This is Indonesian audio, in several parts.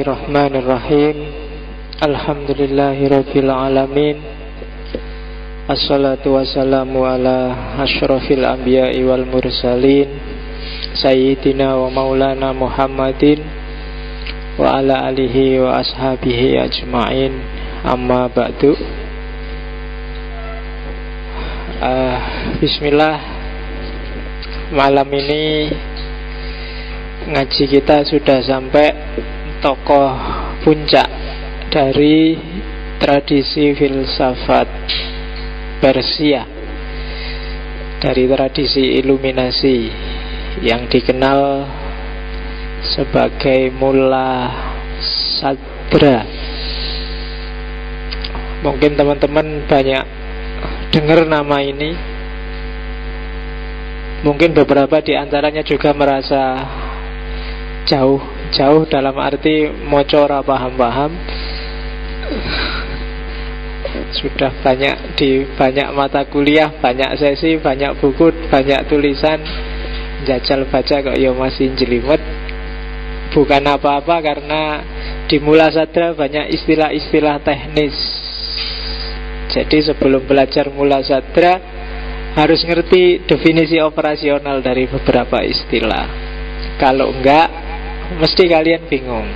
Bismillahirrahmanirrahim. Alhamdulillahirabbil alamin. Assalatu wassalamu ala asyrafil anbiya'i wal mursalin Sayyidina wa maulana Muhammadin wa ala alihi wa ashabihi ajma'in. Amma ba'du. Bismillah. Malam ini ngaji kita sudah sampai tokoh puncak dari tradisi filsafat Persia, dari tradisi iluminasi yang dikenal sebagai Mulla Sadra. Mungkin teman-teman banyak dengar nama ini. Mungkin beberapa di antaranya juga merasa jauh dalam arti moco ora paham-paham. Sudah banyak di banyak mata kuliah, banyak sesi, banyak buku, banyak tulisan, jajal baca kok ya masih jelimet. Bukan apa-apa, karena di Mulla Sadra banyak istilah-istilah teknis. Jadi sebelum belajar Mulla Sadra harus ngerti definisi operasional dari beberapa istilah. Kalau enggak, mesti kalian bingung.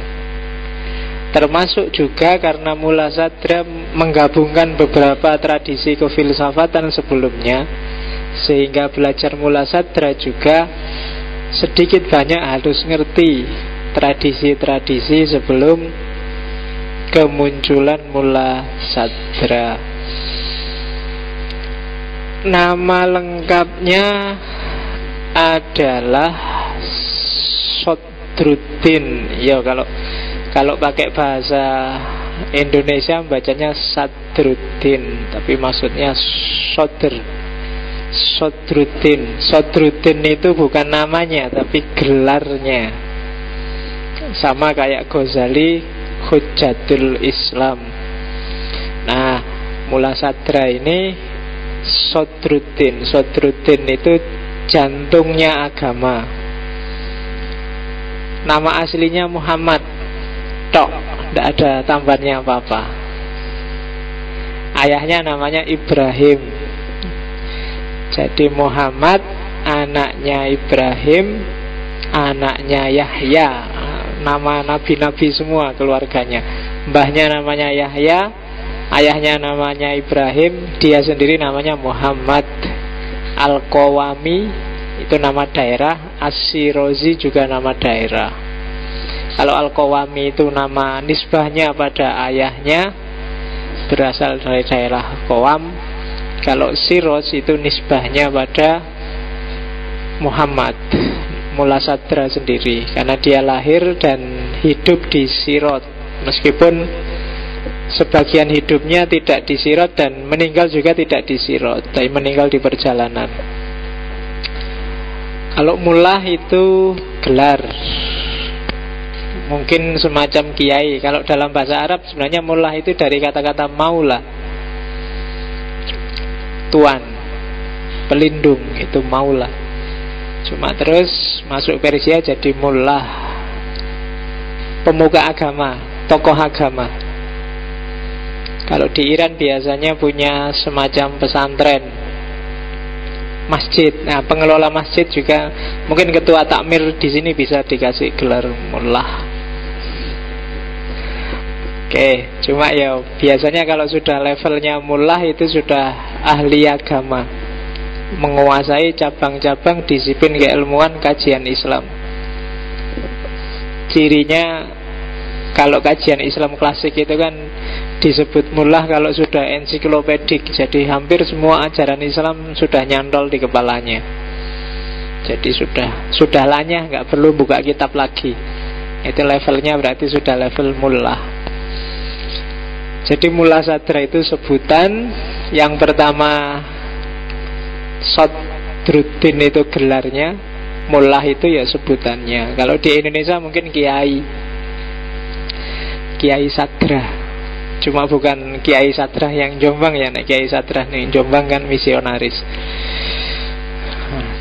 Termasuk juga karena Mulla Sadra menggabungkan beberapa tradisi kefilsafatan sebelumnya, sehingga belajar Mulla Sadra juga sedikit banyak harus ngerti tradisi-tradisi sebelum kemunculan Mulla Sadra. Nama lengkapnya adalah Sadruddin. Ya, kalau pakai bahasa Indonesia bacanya Sadruddin, tapi maksudnya Sadruddin. Sadruddin itu bukan namanya, tapi gelarnya. Sama kayak Ghazali, Hujjatul Islam. Nah, Mulla Sadra ini Sadruddin. Sadruddin itu jantungnya agama. Nama aslinya Muhammad tok, tidak ada tambahannya apa-apa. Ayahnya namanya Ibrahim. Jadi Muhammad, anaknya Ibrahim, anaknya Yahya. Nama nabi-nabi semua keluarganya. Mbahnya namanya Yahya, ayahnya namanya Ibrahim, dia sendiri namanya Muhammad. Al-Qawami itu nama daerah, As-Sirozi juga nama daerah. Kalau Al-Qawami itu nama nisbahnya pada ayahnya, berasal dari daerah Qawam. Kalau Siroz itu nisbahnya pada Muhammad, Mulla Sadra sendiri, karena dia lahir dan hidup di Sirot. Meskipun sebagian hidupnya tidak di Sirot dan meninggal juga tidak di Sirot, tapi meninggal di perjalanan. Kalau mullah itu gelar, mungkin semacam kiai. Kalau dalam bahasa Arab sebenarnya mullah itu dari kata-kata maula, tuan, pelindung, itu maula. Cuma terus masuk Persia jadi mullah, pemuka agama, tokoh agama. Kalau di Iran biasanya punya semacam pesantren, masjid. Nah, pengelola masjid juga, mungkin ketua takmir di sini bisa dikasih gelar mullah. Oke, cuma ya biasanya kalau sudah levelnya mullah itu sudah ahli agama, menguasai cabang-cabang disiplin keilmuan kajian Islam. Cirinya kalau kajian Islam klasik itu kan disebut mullah kalau sudah ensiklopedik. Jadi hampir semua ajaran Islam sudah nyantol di kepalanya. Jadi sudah lanyah, nggak perlu buka kitab lagi. Itu levelnya berarti sudah level mullah. Jadi Mulla Sadra itu sebutan. Yang pertama Sadruddin itu gelarnya, mullah itu ya sebutannya. Kalau di Indonesia mungkin Kiai Sadra. Cuma bukan Kiai Sadra yang Jombang ya. Kiai Sadra nih Jombang kan misionaris.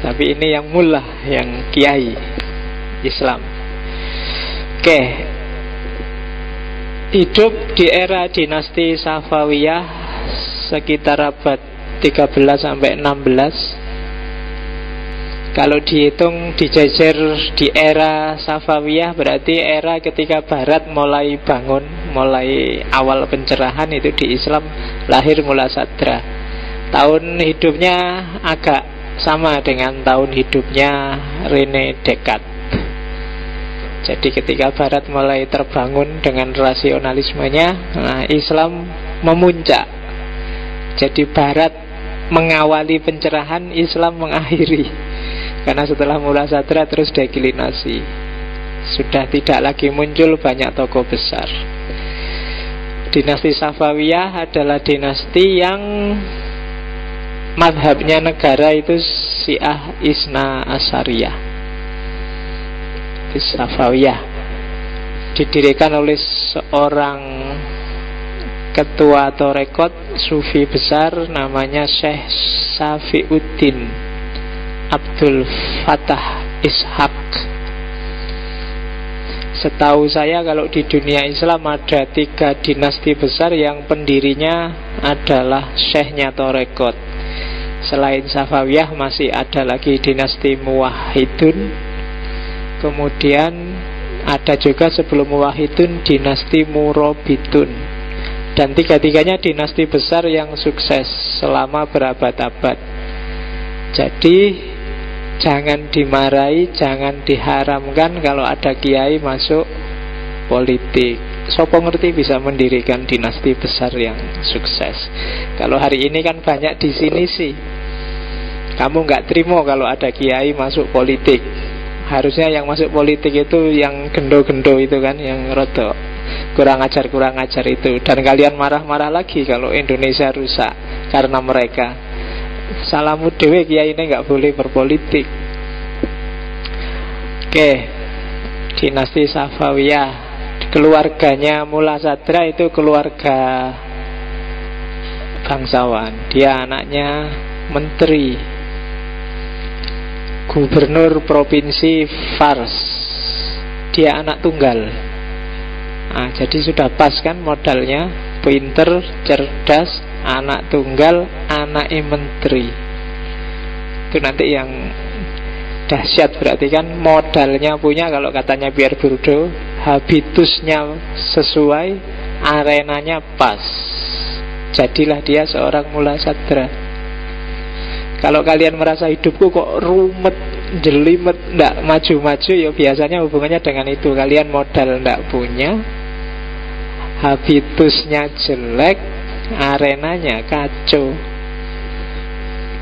Tapi ini yang mullah, yang kiai Islam. Oke. hidup di era dinasti Safawiyah sekitar abad 13 sampai 16. Kalau dihitung dijejer di era Safawiyah, berarti era ketika Barat mulai bangun, mulai awal pencerahan itu di Islam, lahir Mula Sadra. Tahun hidupnya agak sama dengan tahun hidupnya René Descartes. Jadi ketika Barat mulai terbangun dengan rasionalismenya, nah, Islam memuncak. Jadi Barat mengawali pencerahan, Islam mengakhiri. Karena setelah Mula Sadra terus deklinasi, sudah tidak lagi muncul banyak tokoh besar. Dinasti Safawiyah adalah dinasti yang madhabnya negara itu Syiah Isna Asyariyah. Di Safawiyah didirikan oleh seorang ketua tarekat sufi besar namanya Syekh Safiuddin Abdul Fattah Ishaq. Setahu saya kalau di dunia Islam ada 3 dinasti besar yang pendirinya adalah syekhnya tarekat. Selain Safawiyah masih ada lagi dinasti Muwahhidun. Kemudian ada juga sebelum Muwahhidun dinasti Murabitun. Dan 3-tiganya dinasti besar yang sukses selama berabad-abad. Jadi jangan dimarahi, jangan diharamkan kalau ada kiai masuk politik. Sopo ngerti bisa mendirikan dinasti besar yang sukses. Kalau hari ini kan banyak di sini sih, kamu nggak terima kalau ada kiai masuk politik. Harusnya yang masuk politik itu yang gendo-gendo itu kan, yang rodok kurang ajar itu. Dan kalian marah-marah lagi kalau Indonesia rusak karena mereka. Salamu dewe kiai ini nggak boleh berpolitik. Oke, dinasti Safawiyah, keluarganya Mula Sadra itu keluarga bangsawan. Dia anaknya menteri, gubernur provinsi Fars. Dia anak tunggal. Nah, jadi sudah pas kan modalnya, pinter, cerdas, anak tunggal, anak menteri. Itu nanti yang dahsyat, berarti kan modalnya punya. Kalau katanya Pierre Bourdieu, habitusnya sesuai, arenanya pas. Jadilah dia seorang Mula Sadra. Kalau kalian merasa hidupku kok rumet, jelimet, ndak maju-maju, ya biasanya hubungannya dengan itu. Kalian modal ndak punya, habitusnya jelek, arenanya kacau.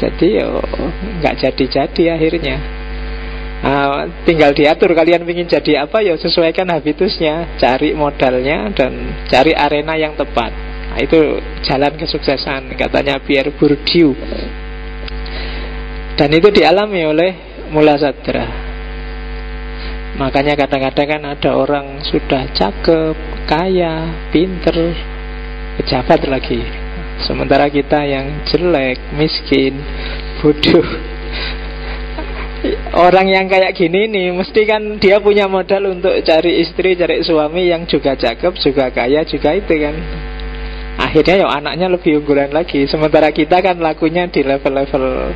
Jadi yo nggak jadi-jadi akhirnya. Tinggal diatur kalian ingin jadi apa, ya sesuaikan habitusnya, cari modalnya dan cari arena yang tepat. Nah, itu jalan kesuksesan katanya Pierre Bourdieu. Dan itu dialami oleh Mula Sadra. Makanya kadang-kadang kan ada orang sudah cakep, kaya, pinter, pejabat lagi, sementara kita yang jelek, miskin, bodoh. Orang yang kayak gini nih, mesti kan dia punya modal untuk cari istri, cari suami yang juga cakep, juga kaya, juga itu kan. Akhirnya ya anaknya lebih unggulan lagi. Sementara kita kan lakunya di level-level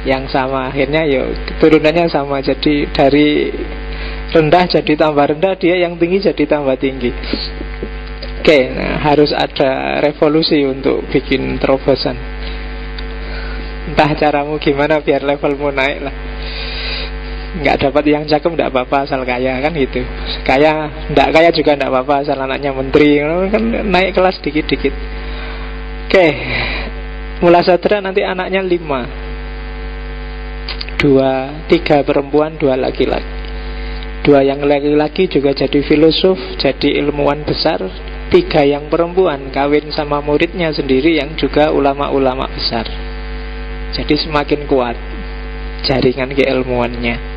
yang sama. Akhirnya ya turunannya sama. Jadi dari rendah jadi tambah rendah, dia yang tinggi jadi tambah tinggi. Oke, nah harus ada revolusi untuk bikin terobosan. Entah caramu gimana biar levelmu naik lah. Nggak dapat yang cakep nggak apa-apa asal kaya kan gitu. Kaya nggak kaya juga nggak apa-apa asal anaknya menteri kan, naik kelas dikit-dikit. Oke, Mula Sadra nanti anaknya 5, 3 perempuan, 2 laki-laki. 2 yang laki-laki juga jadi filosof, jadi ilmuwan besar. 3 yang perempuan kawin sama muridnya sendiri yang juga ulama-ulama besar. Jadi semakin kuat jaringan keilmuannya.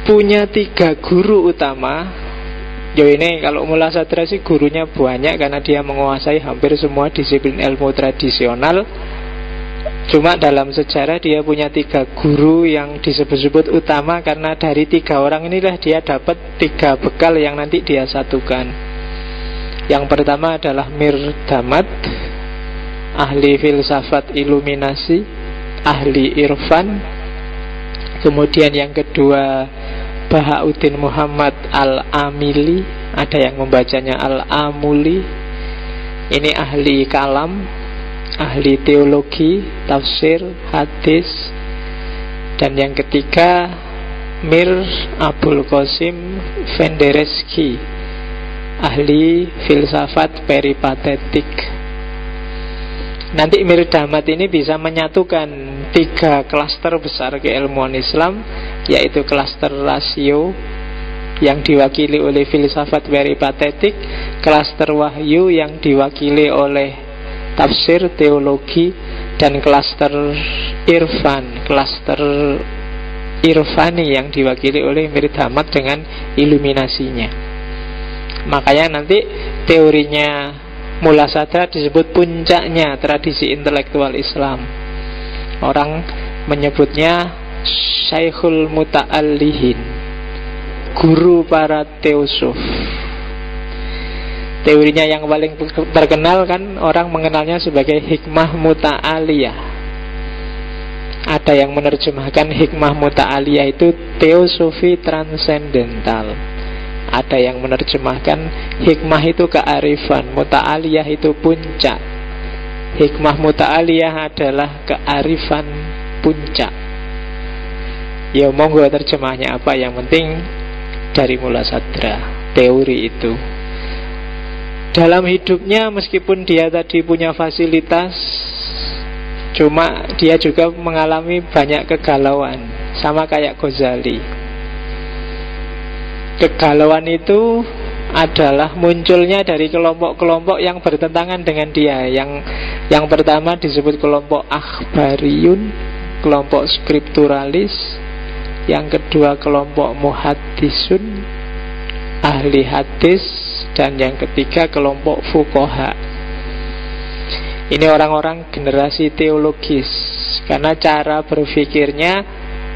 Punya 3 guru utama. Yo ini kalau Mula Sadra sih gurunya banyak karena dia menguasai hampir semua disiplin ilmu tradisional. Cuma dalam sejarah dia punya 3 guru yang disebut-sebut utama, karena dari 3 orang inilah dia dapat 3 bekal yang nanti dia satukan. Yang pertama adalah Mir Damad, ahli filsafat iluminasi, ahli irfan. Kemudian yang kedua Bahauddin Muhammad Al-Amili, ada yang membacanya Al-Amuli. Ini ahli kalam, ahli teologi, tafsir, hadis. Dan yang ketiga Mir Abul Qasim Penderecki, ahli filsafat peripatetik. Nanti Mir Damad ini bisa menyatukan 3 klaster besar keilmuan Islam, yaitu klaster rasio yang diwakili oleh filsafat peripatetik, klaster wahyu yang diwakili oleh tafsir, teologi, dan klaster irfan, klaster irfani yang diwakili oleh Mir Damad dengan iluminasinya. Makanya nanti teorinya Mullah Sadra disebut puncaknya tradisi intelektual Islam. Orang menyebutnya Syekhul Muta'allihin, guru para teosuf. Teorinya yang paling terkenal kan orang mengenalnya sebagai hikmah muta'aliyah. Ada yang menerjemahkan hikmah muta'aliyah itu teosofi transendental. Ada yang menerjemahkan hikmah itu kearifan, muta'aliyah itu puncak. Hikmah muta'aliyah adalah kearifan puncak. Ya monggo terjemahnya apa, yang penting dari Mullah Sadra teori itu. Dalam hidupnya meskipun dia tadi punya fasilitas, cuma dia juga mengalami banyak kegalauan, sama kayak Ghazali. Kegalauan itu adalah munculnya dari kelompok-kelompok yang bertentangan dengan dia. Yang pertama disebut kelompok akhbariyun, kelompok skripturalis. Yang kedua kelompok muhaddisun, ahli hadis. Dan yang ketiga kelompok fuqaha. Ini orang-orang generasi teologis, karena cara berpikirnya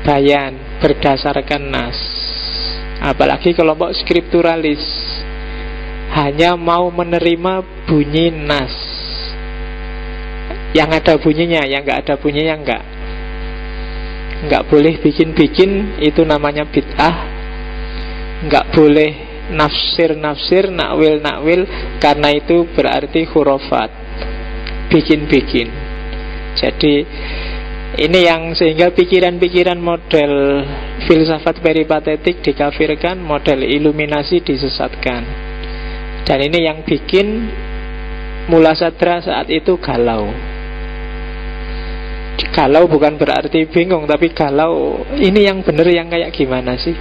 bayan, berdasarkan nas. Apalagi kelompok skripturalis, hanya mau menerima bunyi nas. Yang ada bunyinya, yang nggak ada bunyinya nggak boleh bikin-bikin, itu namanya bid'ah. Nggak boleh nafsir-nafsir, nakwil-nakwil, karena itu berarti khurafat, bikin-bikin. Jadi ini yang sehingga pikiran-pikiran model filsafat peripatetik dikafirkan, model iluminasi disesatkan. Dan ini yang bikin Mullah Sadra saat itu galau. Galau bukan berarti bingung, tapi galau, ini yang benar yang kayak gimana sih?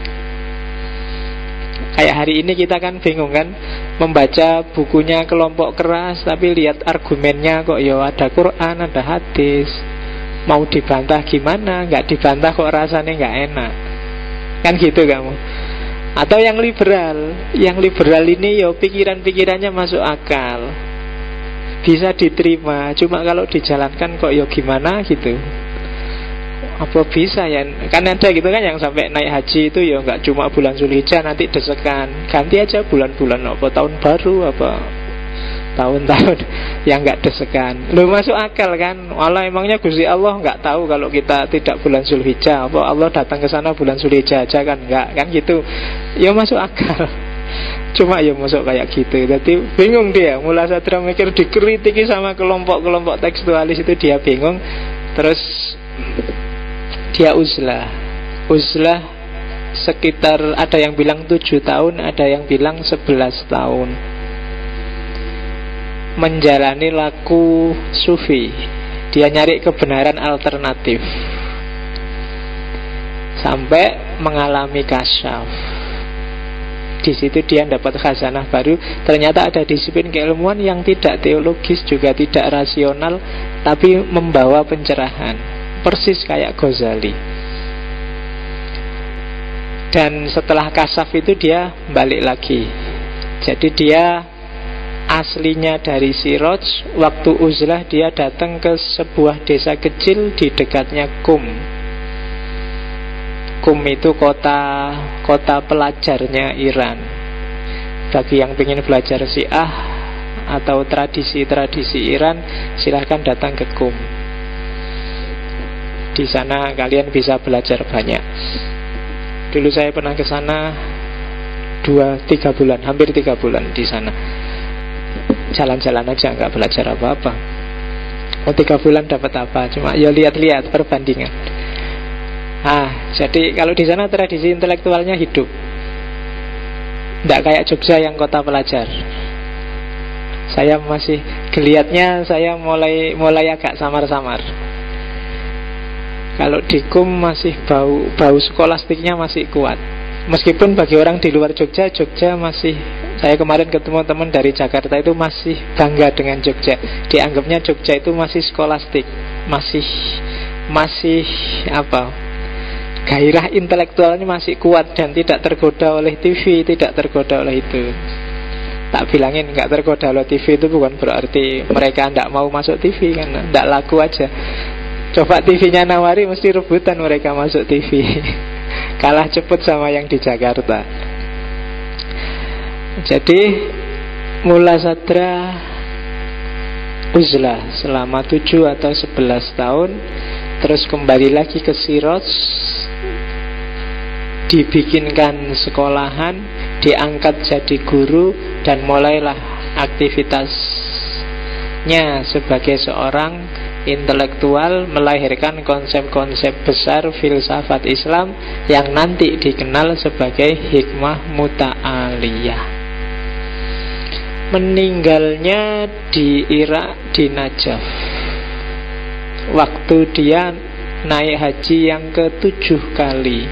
Kayak hari ini kita kan bingung kan, membaca bukunya kelompok keras, tapi lihat argumennya kok ya ada Quran, ada hadis. Mau dibantah gimana? Nggak dibantah kok rasanya nggak enak. Kan gitu kamu. Atau yang liberal. Yang liberal ini ya pikiran-pikirannya masuk akal, bisa diterima. Cuma kalau dijalankan kok ya gimana gitu. Apa bisa ya? Kan ada gitu kan yang sampai naik haji itu ya nggak cuma bulan Zulhijjah, nanti desekan. Ganti aja bulan-bulan apa tahun baru apa tahun-tahun yang nggak desekan. Loh masuk akal kan? Walau emangnya Gusti Allah nggak tahu kalau kita tidak bulan Zulhijjah? Apa Allah datang ke sana bulan Zulhijjah aja kan? Nggak kan gitu? Ya masuk akal. Cuma ya masuk kayak gitu. Jadi bingung dia. Mullah Sadra mikir, dikritiki sama kelompok-kelompok tekstualis itu dia bingung. Terus dia uzlah sekitar, ada yang bilang 7 tahun, ada yang bilang 11 tahun menjalani laku sufi. Dia nyari kebenaran alternatif sampai mengalami kasyaf. Di situ dia dapat khazanah baru. Ternyata ada disiplin keilmuan yang tidak teologis, juga tidak rasional, tapi membawa pencerahan, persis kayak Ghazali. Dan setelah kasaf itu dia balik lagi. Jadi dia aslinya dari Siraj. Waktu uzlah dia datang ke sebuah desa kecil di dekatnya Qum. Qum itu kota pelajarnya Iran. Bagi yang ingin belajar Syiah atau tradisi-tradisi Iran, silahkan datang ke Qum. Di sana kalian bisa belajar banyak. Dulu saya pernah ke sana 2-3 bulan, hampir 3 bulan di sana. Jalan-jalan aja, nggak belajar apa-apa. 3 bulan dapat apa? Cuma ya lihat-lihat perbandingan. Jadi kalau di sana tradisi intelektualnya hidup. Nggak kayak Jogja yang kota pelajar. Saya masih geliatnya, saya mulai agak samar-samar. Kalau di Qum masih bau skolastiknya masih kuat. Meskipun bagi orang di luar Jogja masih, saya kemarin ketemu teman dari Jakarta itu masih bangga dengan Jogja. Dianggapnya Jogja itu masih skolastik, masih apa? Gairah intelektualnya masih kuat dan tidak tergoda oleh TV, tidak tergoda oleh itu. Tak bilangin nggak tergoda oleh TV itu bukan berarti mereka tidak mau masuk TV, kan tidak laku aja. Coba TV-nya nawari mesti rebutan mereka masuk TV. Kalah cepet sama yang di Jakarta. Jadi Mula Sadra uzlah selama 7 atau 11 tahun. Terus kembali lagi ke Siraj, dibikinkan sekolahan, diangkat jadi guru, dan mulailah aktivitasnya sebagai seorang intelektual, melahirkan konsep-konsep besar filsafat Islam yang nanti dikenal sebagai hikmah muta'aliyah. Meninggalnya di Irak, di Najaf, waktu dia naik haji yang ke-7 kali.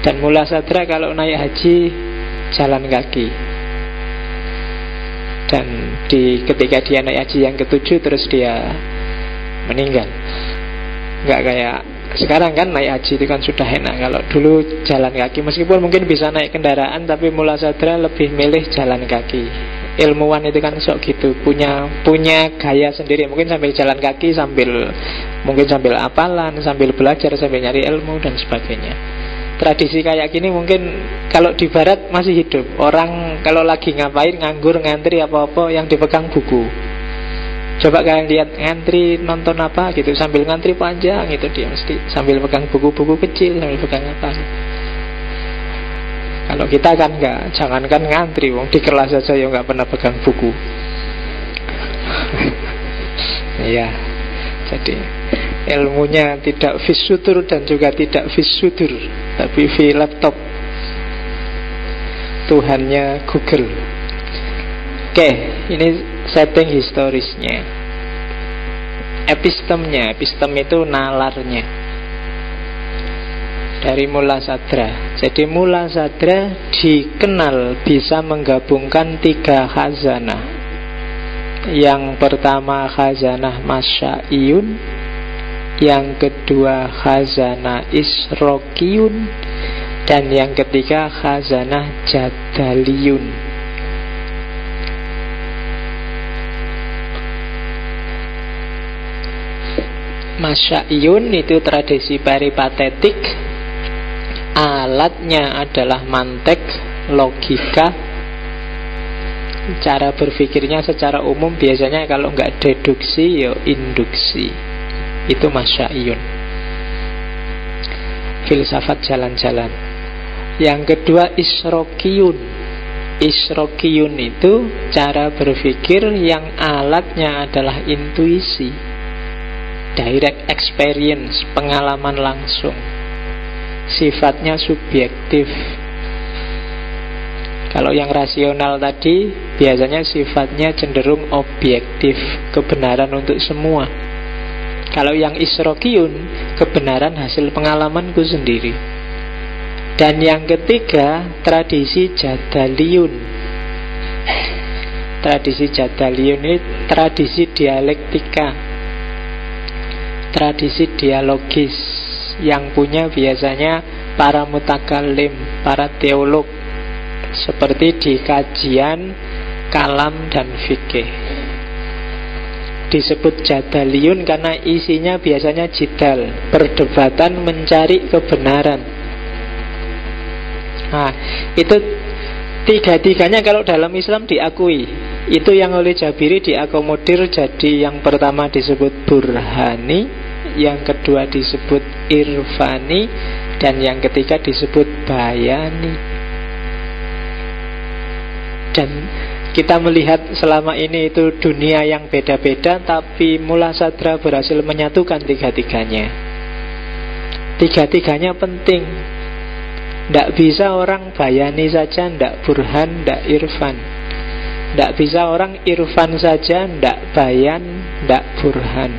Dan Mula Sadra kalau naik haji jalan kaki. Dan ketika dia naik haji yang ke-7 terus dia meninggal. Nggak kayak sekarang kan naik haji itu kan sudah enak. Kalau dulu jalan kaki, meskipun mungkin bisa naik kendaraan, tapi Mula Sadra lebih milih jalan kaki. Ilmuwan itu kan sok gitu, punya gaya sendiri. Mungkin sambil jalan kaki, mungkin sambil apalan, sambil belajar, sambil nyari ilmu dan sebagainya. Tradisi kayak gini mungkin kalau di barat masih hidup. Orang kalau lagi ngapain, nganggur, ngantri apa-apa, yang dipegang buku. Coba kalian lihat ngantri nonton apa gitu, sambil ngantri panjang itu dia mesti sambil pegang buku-buku kecil, sambil pegang apa. Kalau kita kan enggak, jangankan ngantri, wong di kelas aja ya enggak pernah pegang buku. Iya. Jadi ilmunya tidak fisutur dan juga tidak fisudur, tapi fi laptop. Tuhannya Google. Oke, ini setting historisnya. Epistemnya, epistem itu nalarnya dari Mula Sadra. Jadi Mula Sadra dikenal bisa menggabungkan 3 khazanah. Yang pertama khazanah Masya'iyun, yang kedua khazanah Israqiyun, dan yang ketiga khazanah Jadaliyun. Masya'iyun itu tradisi peripatetik, alatnya adalah mantek, logika. Cara berpikirnya secara umum biasanya kalau nggak deduksi ya induksi. Itu Masya'iyun, filsafat jalan-jalan. Yang kedua Israqiyun. Israqiyun itu cara berpikir yang alatnya adalah intuisi, direct experience, pengalaman langsung. Sifatnya subjektif. Kalau yang rasional tadi biasanya sifatnya cenderung objektif, kebenaran untuk semua. Kalau yang Israqiyun, kebenaran hasil pengalamanku sendiri. Dan yang ketiga, tradisi Jadaliyun. Tradisi Jadaliyun ini tradisi dialektika, tradisi dialogis, yang punya biasanya para mutakallim, para teolog. Seperti di kajian kalam dan fikih. Disebut jadaliyun karena isinya biasanya jidal, perdebatan mencari kebenaran. Nah, itu tiga-tiganya kalau dalam Islam diakui. Itu yang oleh Jabiri diakomodir jadi yang pertama disebut burhani, yang kedua disebut irfani, dan yang ketiga disebut bayani. Dan kita melihat selama ini itu dunia yang beda-beda, tapi Mula Sadra berhasil menyatukan tiga-tiganya. Tiga-tiganya penting. Tidak bisa orang bayani saja, tidak burhan, tidak irfan. Tidak bisa orang irfan saja, tidak bayan, tidak burhan.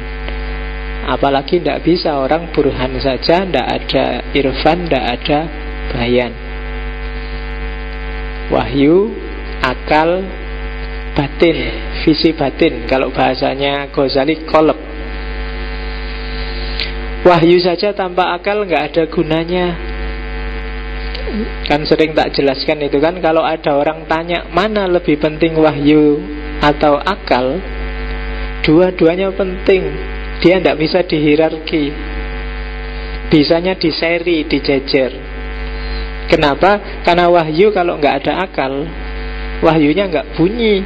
Apalagi tidak bisa orang burhan saja, tidak ada irfan, tidak ada bayan. Wahyu, akal, batin, visi batin. Kalau bahasanya Ghazali, kolab. Wahyu saja tanpa akal nggak ada gunanya. Kan sering tak jelaskan itu kan, kalau ada orang tanya mana lebih penting wahyu atau akal, dua-duanya penting. Dia tidak bisa dihierarki, bisanya diseri, dijejer. Kenapa? Karena wahyu kalau nggak ada akal, wahyunya nggak bunyi.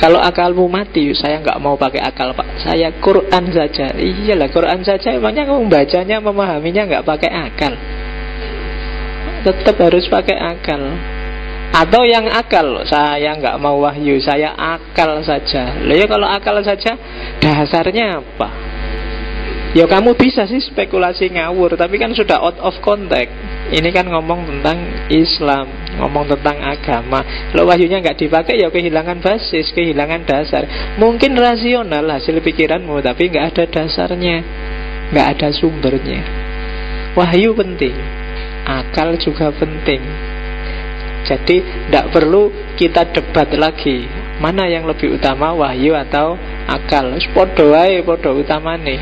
Kalau akalmu mati, saya nggak mau pakai akal pak, saya Quran saja. Iyalah Quran saja, emangnya kamu bacanya, memahaminya nggak pakai akal? Tetap harus pakai akal. Atau yang akal, saya nggak mau wahyu, saya akal saja. Loh ya kalau akal saja, dasarnya apa? Ya kamu bisa sih spekulasi ngawur, tapi kan sudah out of context. Ini kan ngomong tentang Islam, ngomong tentang agama. Kalau wahyunya nggak dipakai, ya kehilangan basis, kehilangan dasar. Mungkin rasional hasil pikiranmu, tapi nggak ada dasarnya, nggak ada sumbernya. Wahyu penting, akal juga penting. Jadi tidak perlu kita debat lagi mana yang lebih utama, wahyu atau akal. Podo wae, podo utamane.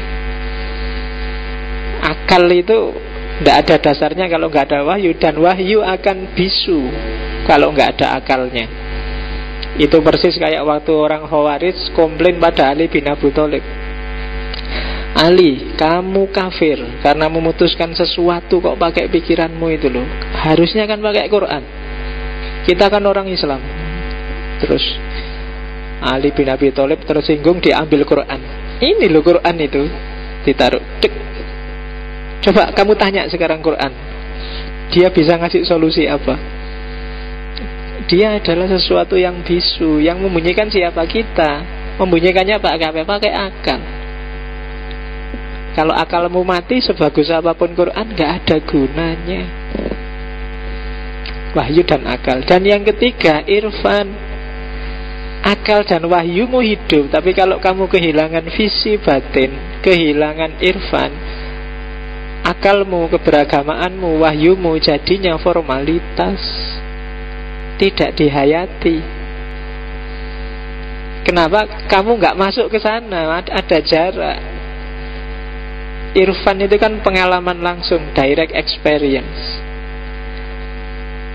Akal itu tidak ada dasarnya kalau nggak ada wahyu, dan wahyu akan bisu kalau nggak ada akalnya. Itu persis kayak waktu orang Khawarij komplain pada Ali bin Abi Thalib. Ali, kamu kafir karena memutuskan sesuatu kok pakai pikiranmu itu loh. Harusnya kan pakai Quran. Kita kan orang Islam. Terus Ali bin Abi Thalib tersinggung, diambil Quran. Ini loh Quran itu, ditaruh. Dek. Coba kamu tanya sekarang Quran, dia bisa ngasih solusi apa? Dia adalah sesuatu yang bisu, yang membunyikan siapa kita. Membunyikannya pakai akal. Kalau akalmu mati, sebagus apapun Quran gak ada gunanya. Wahyu dan akal. Dan yang ketiga, irfan. Akal dan wahyumu hidup, tapi kalau kamu kehilangan visi batin, kehilangan irfan, akalmu, keberagamaanmu, wahyumu jadinya formalitas, tidak dihayati. Kenapa? Kamu gak masuk ke sana, ada jarak. Irfan itu kan pengalaman langsung, direct experience.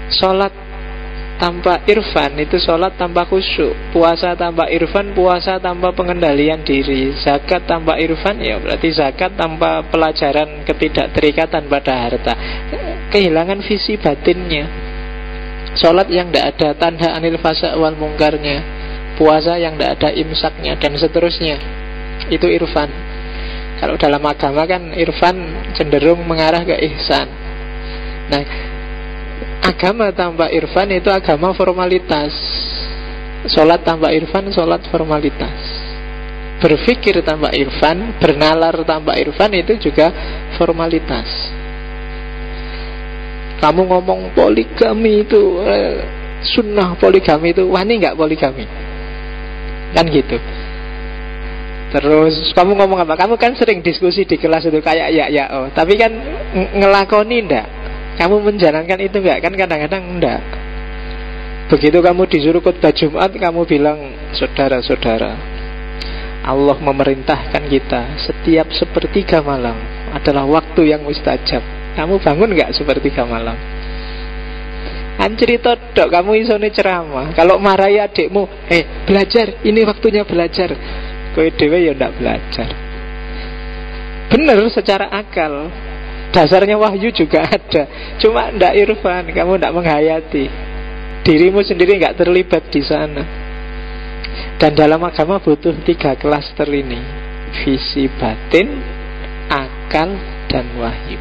Sholat tanpa irfan itu sholat tanpa khusyuk. Puasa tanpa irfan, puasa tanpa pengendalian diri. Zakat tanpa irfan, ya berarti zakat tanpa pelajaran ketidakterikatan pada harta. Kehilangan visi batinnya. Sholat yang tidak ada tanda anil fasa wal mungkarnya, puasa yang tidak ada imsaknya, dan seterusnya. Itu irfan. Kalau dalam agama kan irfan cenderung mengarah ke ihsan. Nah, agama tanpa irfan itu agama formalitas. Sholat tanpa irfan, sholat formalitas. Berpikir tanpa irfan, bernalar tanpa irfan, itu juga formalitas. Kamu ngomong poligami itu sunnah, poligami itu wani nggak poligami? Kan gitu. Terus kamu ngomong apa? Kamu kan sering diskusi di kelas itu kayak ya, tapi kan ngelakoni ndak? Kamu menjalankan itu enggak? Kan kadang-kadang enggak. Begitu kamu disuruh khutbah Jumat, kamu bilang, saudara-saudara, Allah memerintahkan kita setiap sepertiga malam adalah waktu yang mustajab. Kamu bangun enggak sepertiga malam? cerita dok, kamu isone ceramah. Kalau marahi adikmu, belajar, ini waktunya belajar. Kowe dhewe ya ndak belajar. Bener secara akal. Dasarnya wahyu juga ada. Cuma ndak irfan, kamu ndak menghayati. Dirimu sendiri nggak terlibat di sana. Dan dalam agama butuh 3 klaster ini: visi batin, akal, dan wahyu.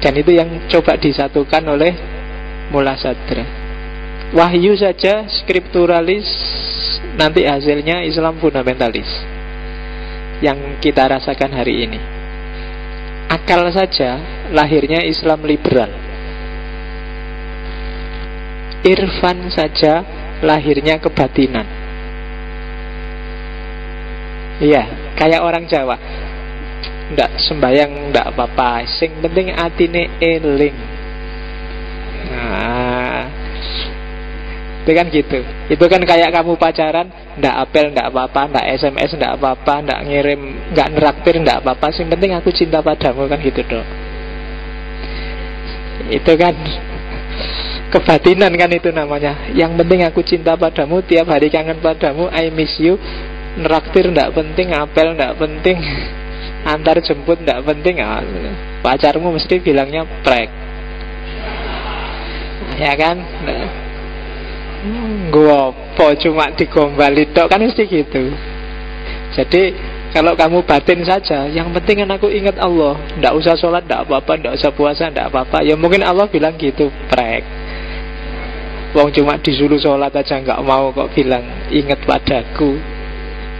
Dan itu yang coba disatukan oleh Mula Sadra. Wahyu saja skripturalis, nanti hasilnya Islam fundamentalis yang kita rasakan hari ini. Akal saja lahirnya Islam liberal. Irfan saja lahirnya kebatinan. Iya, kayak orang Jawa, ndak sembayang ndak apa-apa, sing penting atine eling. Nah, itu kan gitu. Itu kan kayak kamu pacaran, ndak apel ndak apa-apa, ndak SMS ndak apa-apa, ndak ngirim, ndak neraktir ndak apa-apa, sing penting aku cinta padamu, kan gitu dong. Itu kan kebatinan kan itu namanya. Yang penting aku cinta padamu, tiap hari kangen padamu, I miss you. Neraktir ndak penting, apel ndak penting, antar jemput ndak penting. Pacarmu mesti bilangnya prek, ya kan? Gua apa cuma digombali tok, kan mesti gitu. Jadi kalau kamu batin saja, yang penting kan aku ingat Allah, ndak usah sholat ndak apa-apa, ndak usah puasa ndak apa-apa. Ya mungkin Allah bilang gitu, prek. Wong cuma disuruh sholat aja nggak mau kok bilang ingat padaku,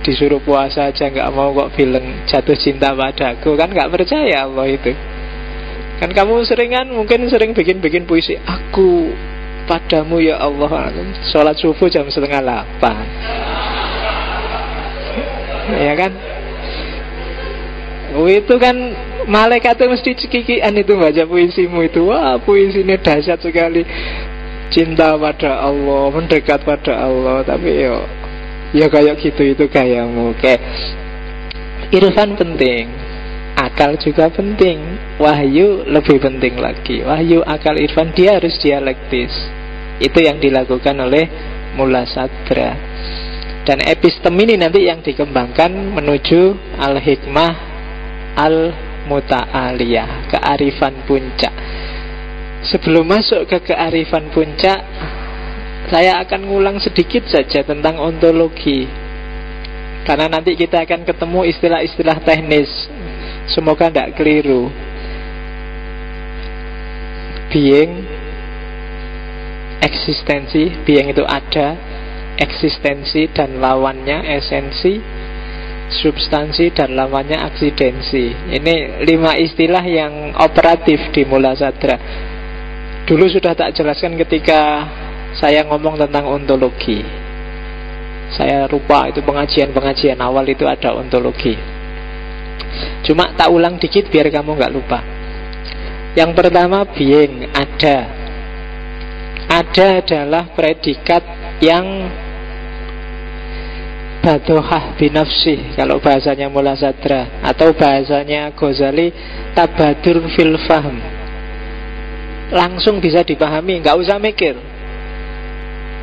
disuruh puasa aja nggak mau kok bilang jatuh cinta padaku. Kan nggak percaya Allah itu. Kan kamu mungkin sering bikin puisi, aku padamu ya Allah, sholat subuh jam 7:30. Ya kan? Itu kan malaikat itu mesti cekikian itu baca puisimu itu. Wah, puisinya dahsyat sekali, cinta pada Allah, mendekat pada Allah. Tapi ya kayak gitu, itu gayamu. Kayak irfan penting, akal juga penting, wahyu lebih penting lagi. Wahyu, akal, irfan, dia harus dialektis. Itu yang dilakukan oleh Mula Sadra. Dan epistem ini nanti yang dikembangkan menuju al-hikmah al-muta'aliyah, kearifan puncak. Sebelum masuk ke kearifan puncak, saya akan ngulang sedikit saja tentang ontologi, karena nanti kita akan ketemu istilah-istilah teknis. Semoga tidak keliru. Being, eksistensi. Being itu ada, eksistensi dan lawannya esensi, substansi dan lawannya aksidensi. Ini 5 istilah yang operatif di Mula Sadra. Dulu sudah tak jelaskan ketika saya ngomong tentang ontologi. Saya lupa itu pengajian awal itu ada ontologi. Cuma tak ulang dikit biar kamu gak lupa. Yang pertama, being, ada. Ada adalah predikat yang badohah binafsih, kalau bahasanya Mula Sadra, atau bahasanya Ghazali tabadur fil fahm. Langsung bisa dipahami, nggak usah mikir.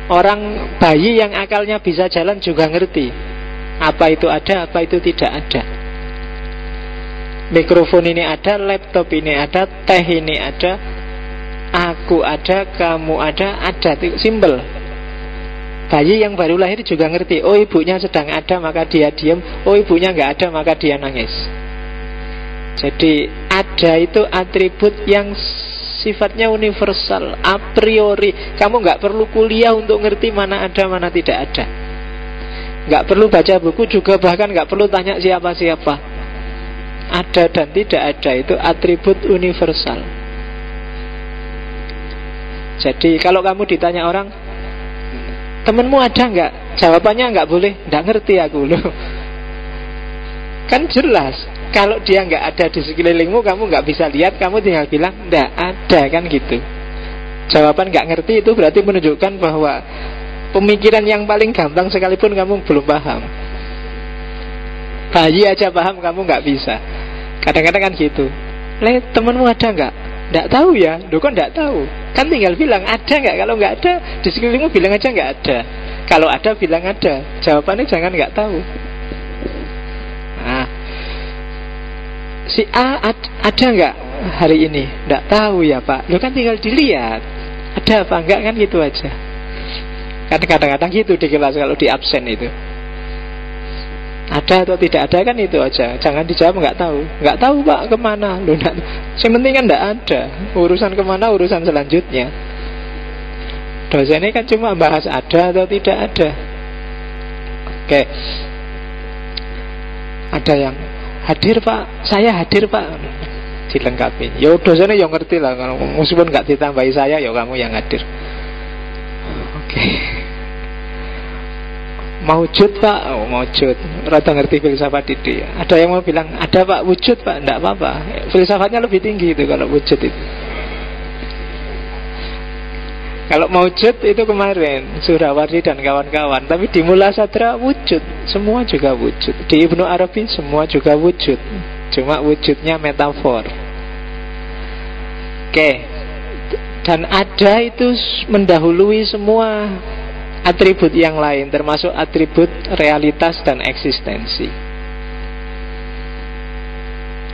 Orang bayi yang akalnya bisa jalan juga ngerti apa itu ada, apa itu tidak ada. Mikrofon ini ada, laptop ini ada, teh ini ada, aku ada, kamu ada, simple. Bayi yang baru lahir juga ngerti. Oh, ibunya sedang ada maka dia diam. Oh, ibunya nggak ada maka dia nangis. Jadi ada itu atribut yang sifatnya universal, a priori. Kamu nggak perlu kuliah untuk ngerti mana ada, mana tidak ada. Nggak perlu baca buku juga, bahkan nggak perlu tanya siapa-siapa. Ada dan tidak ada itu atribut universal. Jadi kalau kamu ditanya orang, temenmu ada nggak? Jawabannya nggak boleh, nggak ngerti aku loh. Kan jelas, kalau dia nggak ada di sekelilingmu, kamu nggak bisa lihat, kamu tinggal bilang nggak ada, kan gitu. Jawaban nggak ngerti itu berarti menunjukkan bahwa pemikiran yang paling gampang sekalipun kamu belum paham. Bayi aja paham, kamu nggak bisa. Kadang-kadang kan gitu. Temenmu ada nggak? Nggak tahu ya. Loh kok nggak tahu? Kan tinggal bilang ada nggak. Kalau nggak ada, di sekelilingmu bilang aja nggak ada. Kalau ada, bilang ada. Jawabannya jangan nggak tahu. Nah, si A ada nggak hari ini? Nggak tahu ya Pak. Loh kan tinggal dilihat ada apa enggak, kan gitu aja. Kan kadang-kadang gitu di kelas kalau di absen itu. Ada atau tidak ada kan itu aja. Jangan dijawab nggak tahu. Nggak tahu Pak kemana. Loh, yang penting kan nggak ada. Urusan kemana urusan selanjutnya. Dosennya kan cuma bahas ada atau tidak ada. Oke. Ada yang hadir Pak, saya hadir Pak, dilengkapi. Ya dosennya yang ngerti lah. Meskipun nggak ditambahi saya, ya kamu yang hadir. Oke. Maujud Pak, oh maujud. Rata ngerti filsafat itu ya. Ada yang mau bilang ada Pak, wujud Pak, enggak apa-apa. Filsafatnya lebih tinggi itu kalau wujud itu. Kalau maujud itu kemarin Surawardi dan kawan-kawan. Tapi di Mula Sadra wujud, semua juga wujud. Di Ibnu Arabi semua juga wujud. Cuma wujudnya metafor. Oke. Dan ada itu mendahului semua atribut yang lain, termasuk atribut realitas dan eksistensi.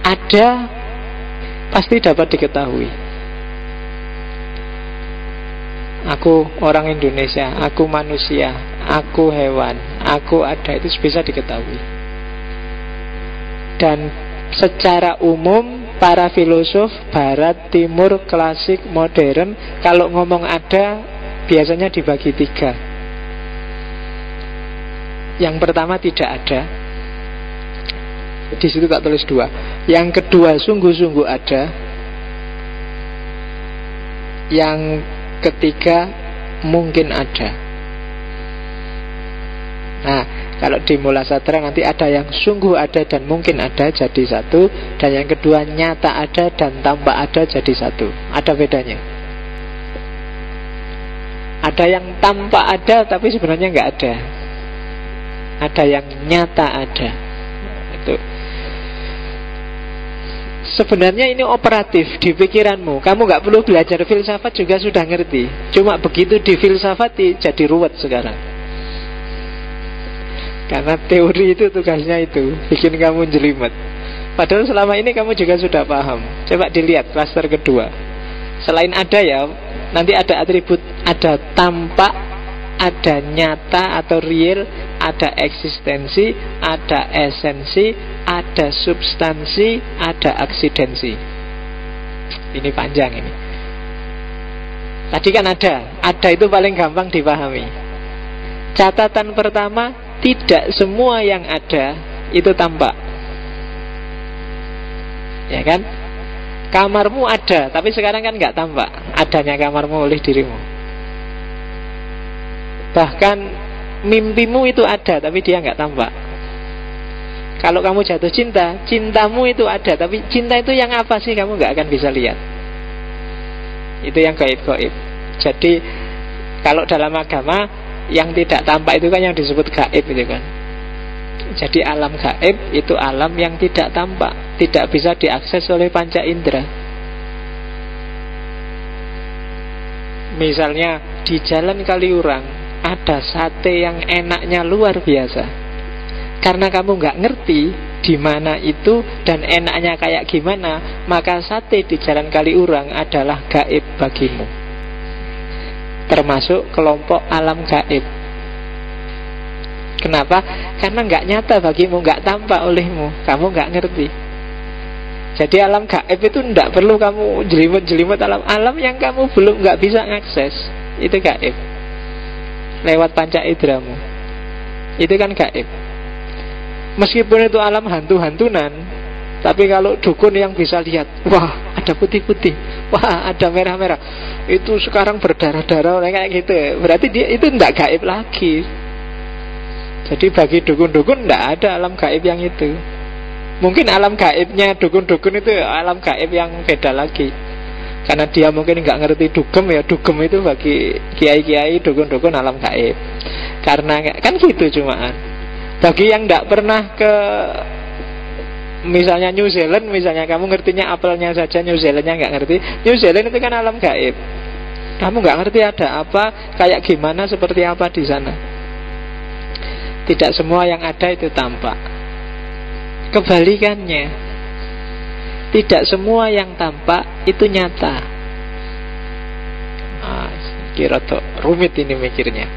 Ada pasti dapat diketahui. Aku orang Indonesia, aku manusia, aku hewan, aku ada, itu bisa diketahui. Dan secara umum para filosof barat, timur, klasik, modern, kalau ngomong ada biasanya dibagi 3. Yang pertama tidak ada. Di situ tak tulis 2. Yang kedua sungguh-sungguh ada. Yang ketiga mungkin ada. Nah, kalau di Mula Sadra nanti ada yang sungguh ada dan mungkin ada jadi satu. Dan yang kedua nyata ada dan tampak ada jadi satu. Ada bedanya. Ada yang tampak ada tapi sebenarnya nggak ada. Ada yang nyata ada. Itu. Sebenarnya ini operatif di pikiranmu. Kamu nggak perlu belajar filsafat juga sudah ngerti. Cuma begitu di filsafati jadi ruwet sekarang. Karena teori itu tugasnya itu bikin kamu jelimet. Padahal selama ini kamu juga sudah paham. Coba dilihat klaster kedua. Selain ada ya, nanti ada atribut, ada tampak, ada nyata atau real, ada eksistensi, ada esensi, ada substansi, ada aksidensi. Ini panjang ini. Tadi kan ada itu paling gampang dipahami. Catatan pertama, tidak semua yang ada itu tampak. Ya kan? Kamarmu ada, tapi sekarang kan nggak tampak adanya kamarmu oleh dirimu. Bahkan mimpimu itu ada, tapi dia nggak tampak. Kalau kamu jatuh cinta, cintamu itu ada, tapi cinta itu yang apa sih kamu nggak akan bisa lihat. Itu yang gaib-gaib. Jadi kalau dalam agama yang tidak tampak itu kan yang disebut gaib itu kan. Jadi alam gaib itu alam yang tidak tampak, tidak bisa diakses oleh panca indera. Misalnya di Jalan Kaliurang ada sate yang enaknya luar biasa. Karena kamu nggak ngerti di mana itu dan enaknya kayak gimana, maka sate di Jalan Kaliurang adalah gaib bagimu. Termasuk kelompok alam gaib. Kenapa? Karena nggak nyata bagimu, nggak tampak olehmu, kamu nggak ngerti. Jadi alam gaib itu tidak perlu kamu jelimet-jelimet alam yang kamu belum nggak bisa ngakses. Itu gaib. Lewat panca indramu. Itu kan gaib. Meskipun itu alam hantu-hantunan, tapi kalau dukun yang bisa lihat, wah ada putih-putih, wah ada merah-merah, itu sekarang berdarah-darah kayak gitu, berarti dia itu tidak gaib lagi. Jadi bagi dukun-dukun tidak ada alam gaib yang itu. Mungkin alam gaibnya dukun-dukun itu alam gaib yang beda lagi. Karena dia mungkin nggak ngerti dugem ya. Dugem itu bagi kiai-kiai, dukun-dukun alam gaib. Karena kan gitu cumaan. Bagi yang tidak pernah ke misalnya New Zealand, misalnya kamu ngertinya apelnya saja, New Zealandnya nggak ngerti. New Zealand itu kan alam gaib. Kamu nggak ngerti ada apa, kayak gimana, seperti apa di sana. Tidak semua yang ada itu tampak. Kebalikannya, tidak semua yang tampak itu nyata. Kira tuh rumit ini mikirnya.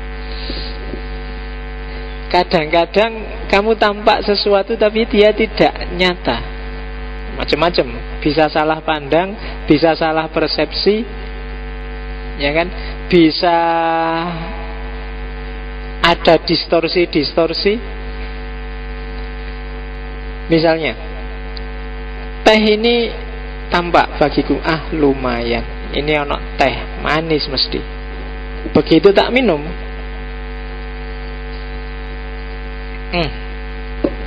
Kadang-kadang kamu tampak sesuatu tapi dia tidak nyata. Macam-macam, bisa salah pandang, bisa salah persepsi, ya kan? Bisa ada distorsi-distorsi. Misalnya, teh ini tampak bagiku, lumayan, ini ono teh manis mesti. Begitu tak minum,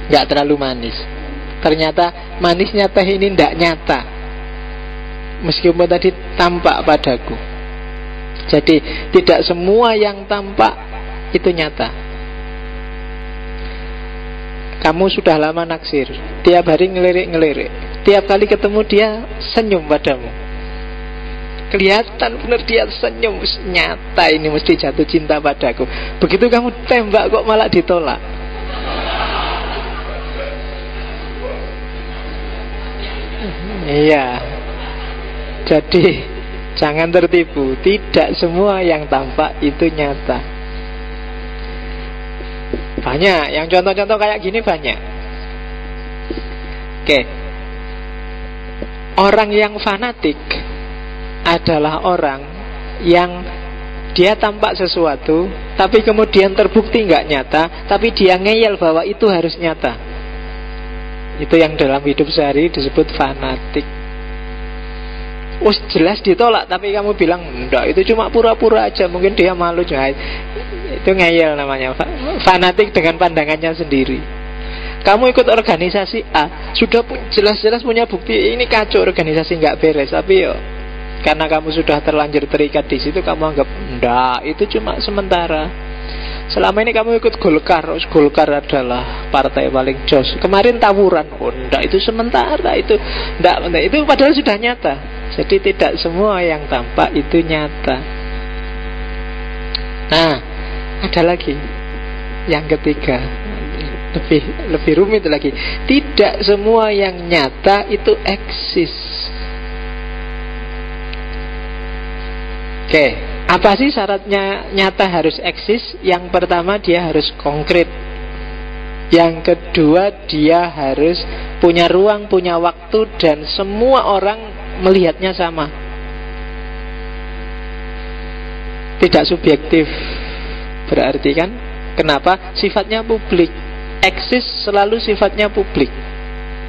nggak terlalu manis. Ternyata manisnya teh ini tidak nyata, meskipun tadi tampak padaku. Jadi tidak semua yang tampak itu nyata. Kamu sudah lama naksir, tiap hari ngelirik-ngelirik, tiap kali ketemu dia senyum padamu, kelihatan benar dia senyum, nyata ini mesti jatuh cinta padaku. Begitu kamu tembak kok malah ditolak. Iya. Jadi jangan tertipu, tidak semua yang tampak itu nyata. Banyak yang contoh-contoh kayak gini, banyak. Oke. Orang yang fanatik adalah orang yang dia tampak sesuatu tapi kemudian terbukti nggak nyata, tapi dia ngeyel bahwa itu harus nyata. Itu yang dalam hidup sehari disebut fanatik. Jelas ditolak tapi kamu bilang enggak, itu cuma pura-pura aja, mungkin dia malu juga. Itu ngeyel namanya. Fanatik dengan pandangannya sendiri. Kamu ikut organisasi A, sudah jelas-jelas punya bukti ini kacau, organisasi nggak beres, tapi yo karena kamu sudah terlanjur terikat di situ, kamu anggap enggak, itu cuma sementara. Selama ini kamu ikut Golkar, Golkar adalah partai paling jos. Kemarin tawuran, enggak, itu sementara, itu enggak, itu padahal sudah nyata. Jadi tidak semua yang tampak itu nyata. Nah, ada lagi yang ketiga, lebih rumit lagi. Tidak semua yang nyata itu eksis. Oke, apa sih syaratnya nyata harus eksis? Yang pertama, dia harus konkret. Yang kedua, dia harus punya ruang, punya waktu, dan semua orang melihatnya sama. Tidak subjektif. Berarti kan, kenapa? Sifatnya publik. Eksis selalu sifatnya publik.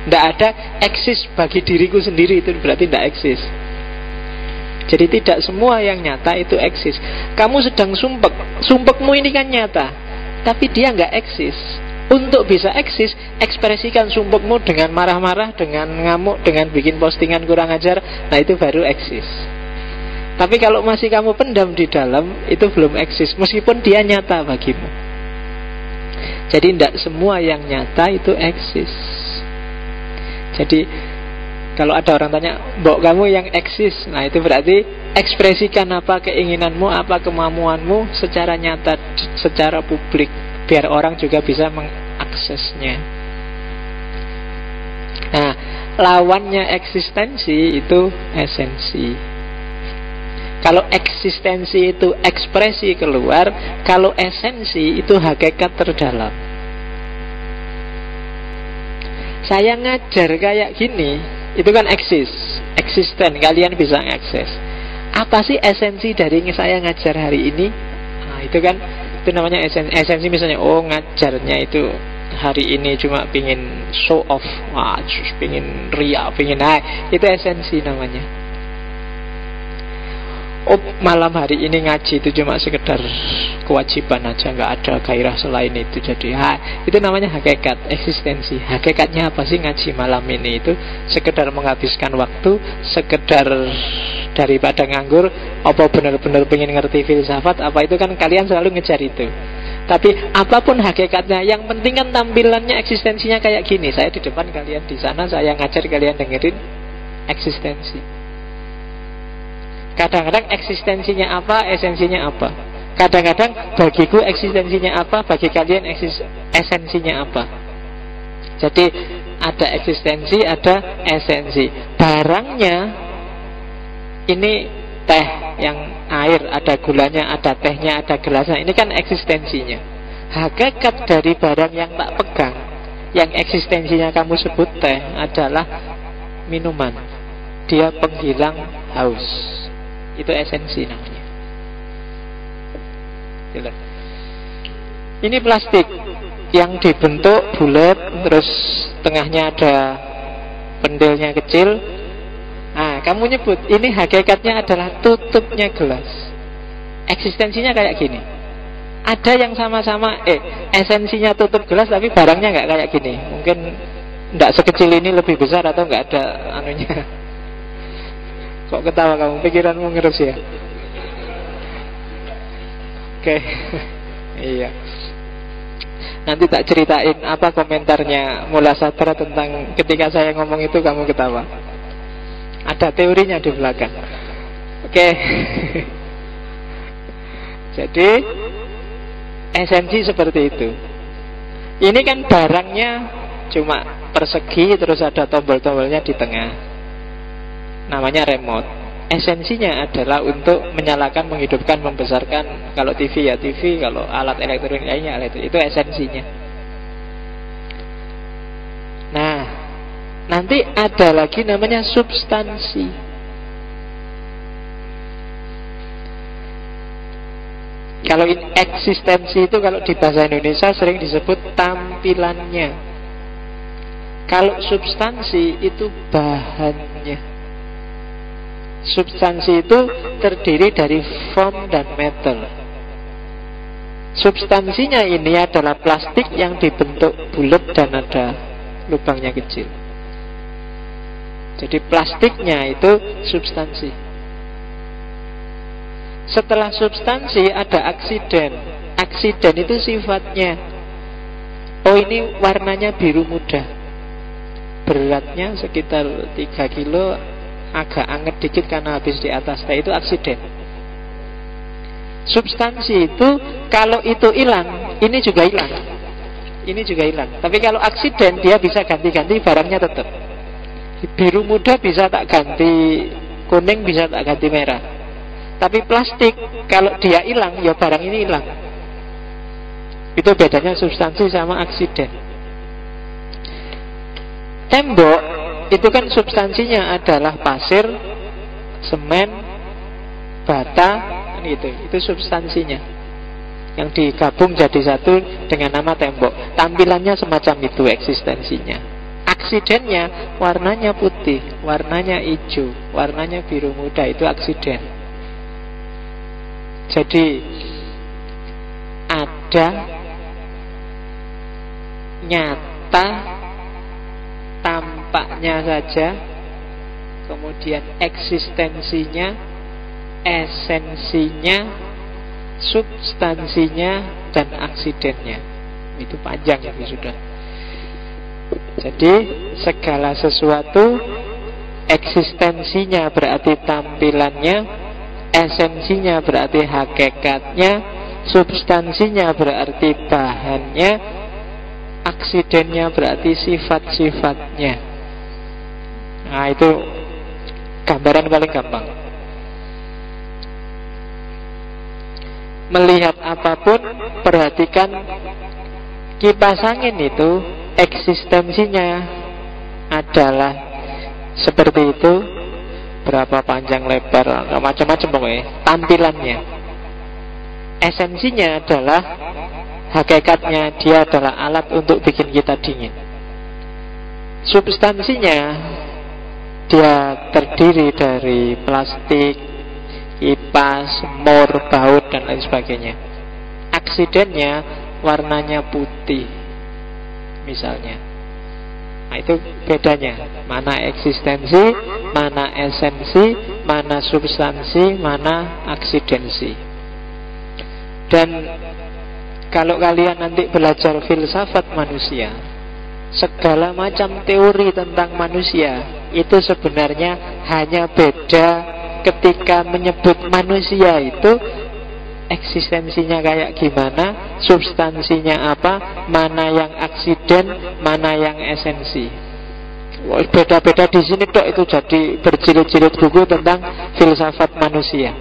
Tidak ada eksis bagi diriku sendiri, itu berarti tidak eksis. Jadi tidak semua yang nyata itu eksis. Kamu sedang sumpek, sumpekmu ini kan nyata, tapi dia nggak eksis. Untuk bisa eksis, ekspresikan sumpekmu dengan marah-marah, dengan ngamuk, dengan bikin postingan kurang ajar. Nah, itu baru eksis. Tapi kalau masih kamu pendam di dalam, itu belum eksis, meskipun dia nyata bagimu. Jadi tidak semua yang nyata itu eksis. Jadi kalau ada orang tanya, "Mbok, kamu yang eksis?" Nah, itu berarti ekspresikan apa keinginanmu, apa kemampuanmu secara nyata, secara publik, biar orang juga bisa mengaksesnya. Nah, lawannya eksistensi itu esensi. Kalau eksistensi itu ekspresi keluar, kalau esensi itu hakikat terdalam. Saya ngajar kayak gini, itu kan eksis, eksisten, kalian bisa ngakses. Apa sih esensi dari saya ngajar hari ini? Nah, itu kan, itu namanya esensi. Esensi misalnya, ngajarnya itu hari ini cuma pingin show off, pingin ria, itu esensi namanya. Malam hari ini ngaji itu cuma sekedar kewajiban aja, nggak ada gairah selain itu. Jadi itu namanya hakikat, eksistensi. Hakikatnya apa sih ngaji malam ini? Itu sekedar menghabiskan waktu, sekedar daripada nganggur. Apa benar-benar pengen ngerti filsafat? Apa itu kan kalian selalu ngejar itu. Tapi apapun hakikatnya, yang penting kan tampilannya, eksistensinya kayak gini. Saya di depan, kalian di sana, saya ngajar, kalian dengerin. Eksistensi. Kadang-kadang eksistensinya apa, esensinya apa. Kadang-kadang bagiku eksistensinya apa, bagi kalian esensinya apa. Jadi ada eksistensi, ada esensi. Barangnya ini teh yang air, ada gulanya, ada tehnya, ada gelasnya. Ini kan eksistensinya. Hakikat dari barang yang tak pegang, yang eksistensinya kamu sebut teh, adalah minuman. Dia penghilang haus. Itu esensi namanya. Ini plastik yang dibentuk bulat, terus tengahnya ada pentilnya kecil. Nah, kamu nyebut ini hakikatnya adalah tutupnya gelas. Eksistensinya kayak gini. Ada yang sama-sama esensinya tutup gelas, tapi barangnya nggak kayak gini. Mungkin nggak sekecil ini, lebih besar, atau nggak ada anunya. Kok ketawa kamu? Pikiranmu ngerus ya? Oke. Iya. Nanti tak ceritain apa komentarnya Mullah Sadra tentang ketika saya ngomong itu kamu ketawa. Ada teorinya di belakang. Oke. Jadi esensi seperti itu. Ini kan barangnya cuma persegi, terus ada tombol-tombolnya di tengah. Namanya remote. Esensinya adalah untuk menyalakan, menghidupkan, membesarkan. Kalau TV ya TV, kalau alat elektronik lainnya itu esensinya. Nah, nanti ada lagi namanya substansi. Kalau eksistensi itu kalau di bahasa Indonesia sering disebut tampilannya. Kalau substansi itu bahannya. Substansi itu terdiri dari foam dan metal. Substansinya ini adalah plastik yang dibentuk bulat dan ada lubangnya kecil. Jadi plastiknya itu substansi. Setelah substansi ada aksiden. Aksiden itu sifatnya. Oh, ini warnanya biru muda, beratnya sekitar 3 kilo, agak anget dikit karena habis di atas teh. Itu aksiden. Substansi itu kalau itu hilang, ini juga hilang. Ini juga hilang. Tapi kalau aksiden, dia bisa ganti-ganti, barangnya tetap. Biru muda bisa tak ganti kuning, bisa tak ganti merah. Tapi plastik kalau dia hilang, ya barang ini hilang. Itu bedanya substansi sama aksiden. Tembok itu kan substansinya adalah pasir, semen, bata, kan gitu. Itu substansinya yang digabung jadi satu dengan nama tembok. Tampilannya semacam itu eksistensinya. Aksidennya warnanya putih, warnanya hijau, warnanya biru muda. Itu aksiden. Jadi ada nyata, tampaknya saja, kemudian eksistensinya, esensinya, substansinya, dan aksidennya. Itu panjang ya sudah. Jadi segala sesuatu, eksistensinya berarti tampilannya, esensinya berarti hakikatnya, substansinya berarti bahannya, aksidennya berarti sifat-sifatnya. Nah, itu gambaran paling gampang. Melihat apapun, perhatikan kipas angin itu, eksistensinya adalah seperti itu, berapa panjang lebar, macam-macam pokoknya. Tampilannya, esensinya adalah hakikatnya, dia adalah alat untuk bikin kita dingin. Substansinya, dia terdiri dari plastik, kipas, mur, baut, dan lain sebagainya. Aksidennya warnanya putih misalnya. Nah, itu bedanya. Mana eksistensi, mana esensi, mana substansi, mana aksidensi. Dan kalau kalian nanti belajar filsafat manusia, segala macam teori tentang manusia itu sebenarnya hanya beda ketika menyebut manusia itu eksistensinya kayak gimana, substansinya apa, mana yang aksiden, mana yang esensi. Beda-beda di sini dok, itu jadi berjilid-jilid buku tentang filsafat manusia.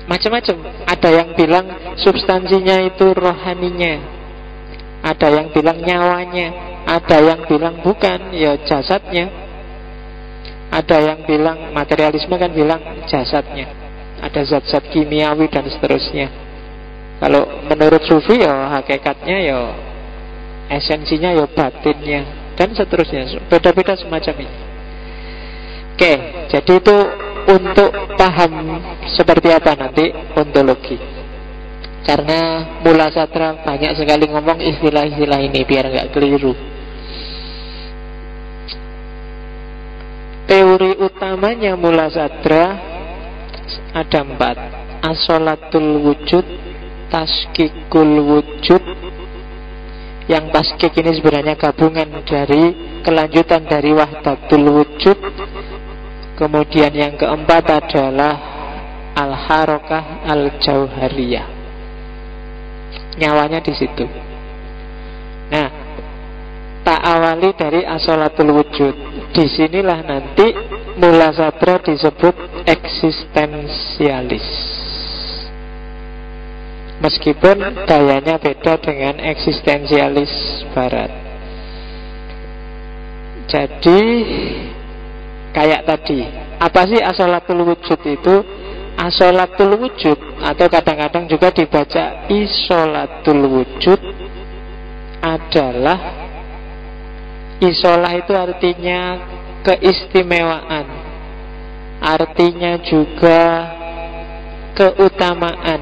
Macam-macam. Ada yang bilang substansinya itu rohaninya, ada yang bilang nyawanya, ada yang bilang bukan, ya jasadnya. Ada yang bilang materialisme kan bilang jasadnya, ada zat-zat kimiawi dan seterusnya. Kalau menurut sufi ya hakikatnya ya esensinya ya batinnya dan seterusnya. Beda-beda semacam ini. Oke, jadi itu untuk paham seperti apa nanti ontologi. Karena Mula Satra banyak sekali ngomong istilah-istilah ini biar nggak keliru. Teori utamanya Mula Satra ada 4: asolatul wujud, taskikul wujud. Yang taskik ini sebenarnya gabungan dari kelanjutan dari wahdatul wujud. Kemudian yang keempat adalah al-harokah al-jauhariyah. Nyawanya di situ. Nah, tak awali dari asolatul wujud. Disinilah nanti Mula Satra disebut eksistensialis. Meskipun gayanya beda dengan eksistensialis barat. Jadi kayak tadi, apa sih asolatul wujud itu? Asolatul wujud, atau kadang-kadang juga dibaca isolatul wujud, adalah isolah itu artinya keistimewaan, artinya juga keutamaan,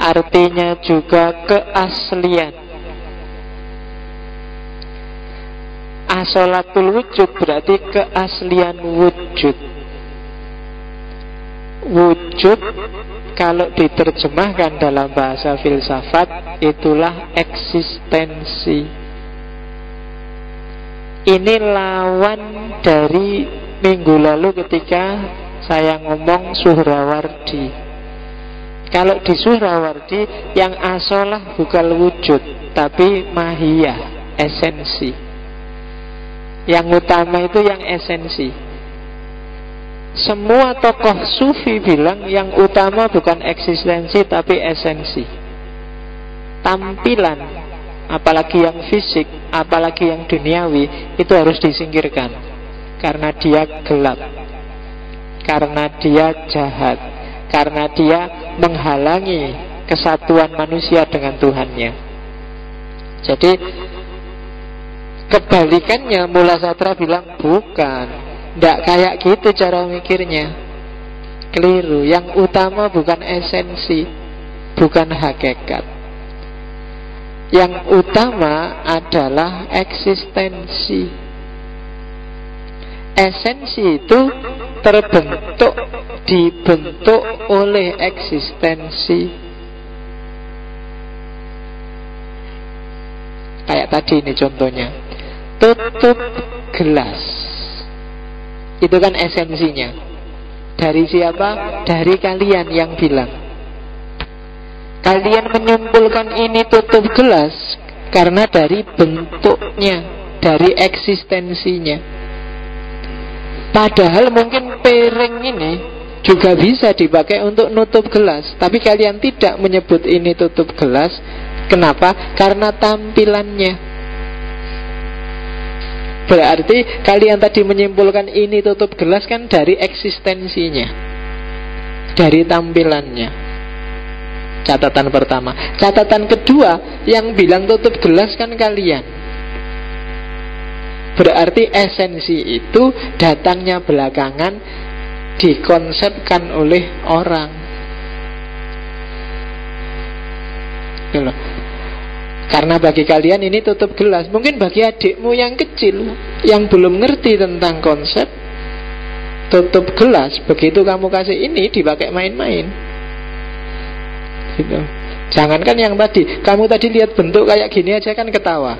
artinya juga keaslian. Asolatul wujud berarti keaslian wujud. Wujud kalau diterjemahkan dalam bahasa filsafat itulah eksistensi. Ini lawan dari minggu lalu ketika saya ngomong Suhrawardi. Kalau di Suhrawardi yang asolah bukan wujud, tapi mahiyah, esensi. Yang utama itu yang esensi. Semua tokoh sufi bilang yang utama bukan eksistensi tapi esensi. Tampilan, apalagi yang fisik, apalagi yang duniawi, itu harus disingkirkan. Karena dia gelap, karena dia jahat, karena dia menghalangi kesatuan manusia dengan Tuhannya. Jadi kebalikannya Mula Satra bilang bukan, tidak kayak gitu cara mikirnya. Keliru. Yang utama bukan esensi, bukan hakikat. Yang utama adalah eksistensi. Esensi itu terbentuk, dibentuk oleh eksistensi. Kayak tadi ini contohnya, tutup gelas, itu kan esensinya. Dari siapa? Dari kalian yang bilang. Kalian menyimpulkan ini tutup gelas karena dari bentuknya, dari eksistensinya. Padahal mungkin piring ini juga bisa dipakai untuk nutup gelas, tapi kalian tidak menyebut ini tutup gelas. Kenapa? Karena tampilannya. Berarti kalian tadi menyimpulkan ini tutup gelas kan dari eksistensinya, dari tampilannya. Catatan pertama. Catatan kedua, yang bilang tutup gelas kan kalian. Berarti esensi itu datangnya belakangan, dikonsepkan oleh orang. Gitu. Karena bagi kalian ini tutup gelas. Mungkin bagi adikmu yang kecil, yang belum ngerti tentang konsep tutup gelas, begitu kamu kasih ini dipakai main-main gitu. Jangankan yang tadi, kamu tadi lihat bentuk kayak gini aja kan ketawa,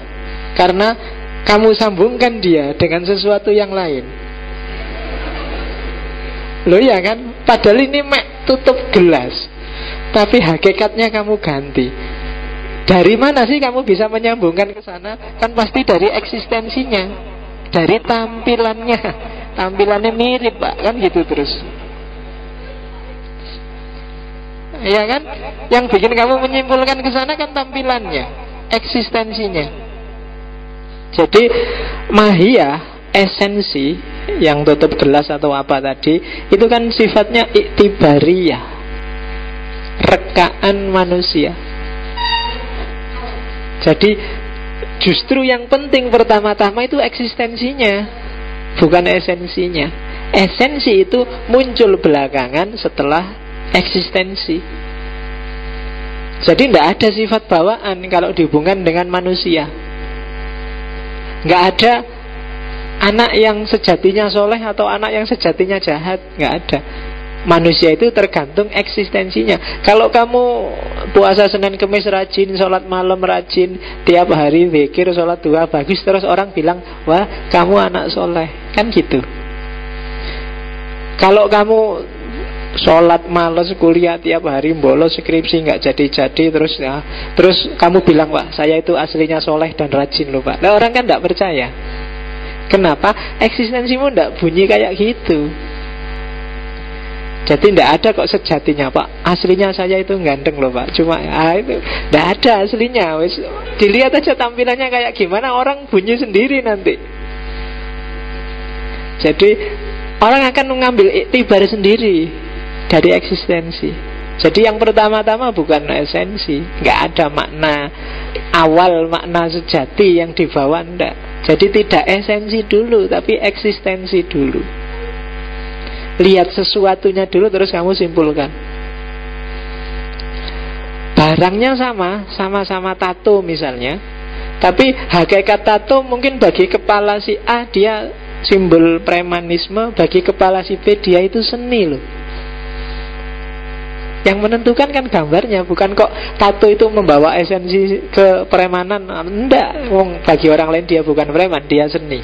karena kamu sambungkan dia dengan sesuatu yang lain. Loh ya kan, padahal ini mek tutup gelas, tapi hakikatnya kamu ganti. Dari mana sih kamu bisa menyambungkan ke sana? Kan pasti dari eksistensinya, dari tampilannya. Tampilannya mirip Pak, kan gitu terus. Ya kan? Yang bikin kamu menyimpulkan ke sana kan tampilannya, eksistensinya. Jadi mahiyah, esensi yang tutup gelas atau apa tadi, itu kan sifatnya iktibariyah, rekaan manusia. Jadi justru yang penting pertama-tama itu eksistensinya, bukan esensinya. Esensi itu muncul belakangan setelah eksistensi. Jadi tidak ada sifat bawaan kalau dihubungkan dengan manusia. Nggak ada anak yang sejatinya soleh atau anak yang sejatinya jahat. Nggak ada. Manusia itu tergantung eksistensinya. Kalau kamu puasa Senin Kemis rajin, sholat malam rajin, tiap hari zikir, sholat duha bagus, terus orang bilang, wah kamu anak soleh, kan gitu. Kalau kamu sholat males, kuliah tiap hari, bolos skripsi nggak jadi-jadi, terus kamu bilang, wah saya itu aslinya soleh dan rajin loh Pak. Nah, orang kan nggak percaya. Kenapa? Eksistensimu nggak bunyi kayak gitu. Jadi tidak ada kok sejatinya Pak, aslinya saya itu ganteng loh Pak. Cuma itu tidak ada aslinya. Dilihat aja tampilannya kayak gimana, orang bunyi sendiri nanti. Jadi orang akan mengambil iktibar sendiri dari eksistensi. Jadi yang pertama-tama bukan esensi, nggak ada makna awal, makna sejati yang dibawa, enggak. Jadi tidak esensi dulu, tapi eksistensi dulu. Lihat sesuatunya dulu, terus kamu simpulkan. Barangnya sama-sama tato misalnya, tapi hakikat tato mungkin bagi kepala si A dia simbol premanisme, bagi kepala si B dia itu seni loh. Yang menentukan kan gambarnya, bukan kok tato itu membawa esensi ke premanan. Enggak, bagi orang lain dia bukan preman, dia seni.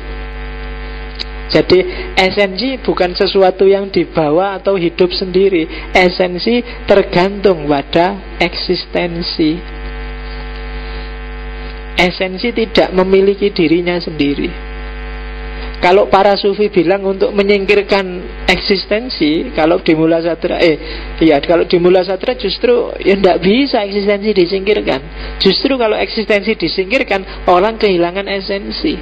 Jadi esensi bukan sesuatu yang dibawa atau hidup sendiri. Esensi tergantung pada eksistensi. Esensi tidak memiliki dirinya sendiri. Kalau para sufi bilang untuk menyingkirkan eksistensi, kalau di Mula Satra, kalau di Mula Satra justru ya tidak bisa eksistensi disingkirkan. Justru kalau eksistensi disingkirkan, orang kehilangan esensi.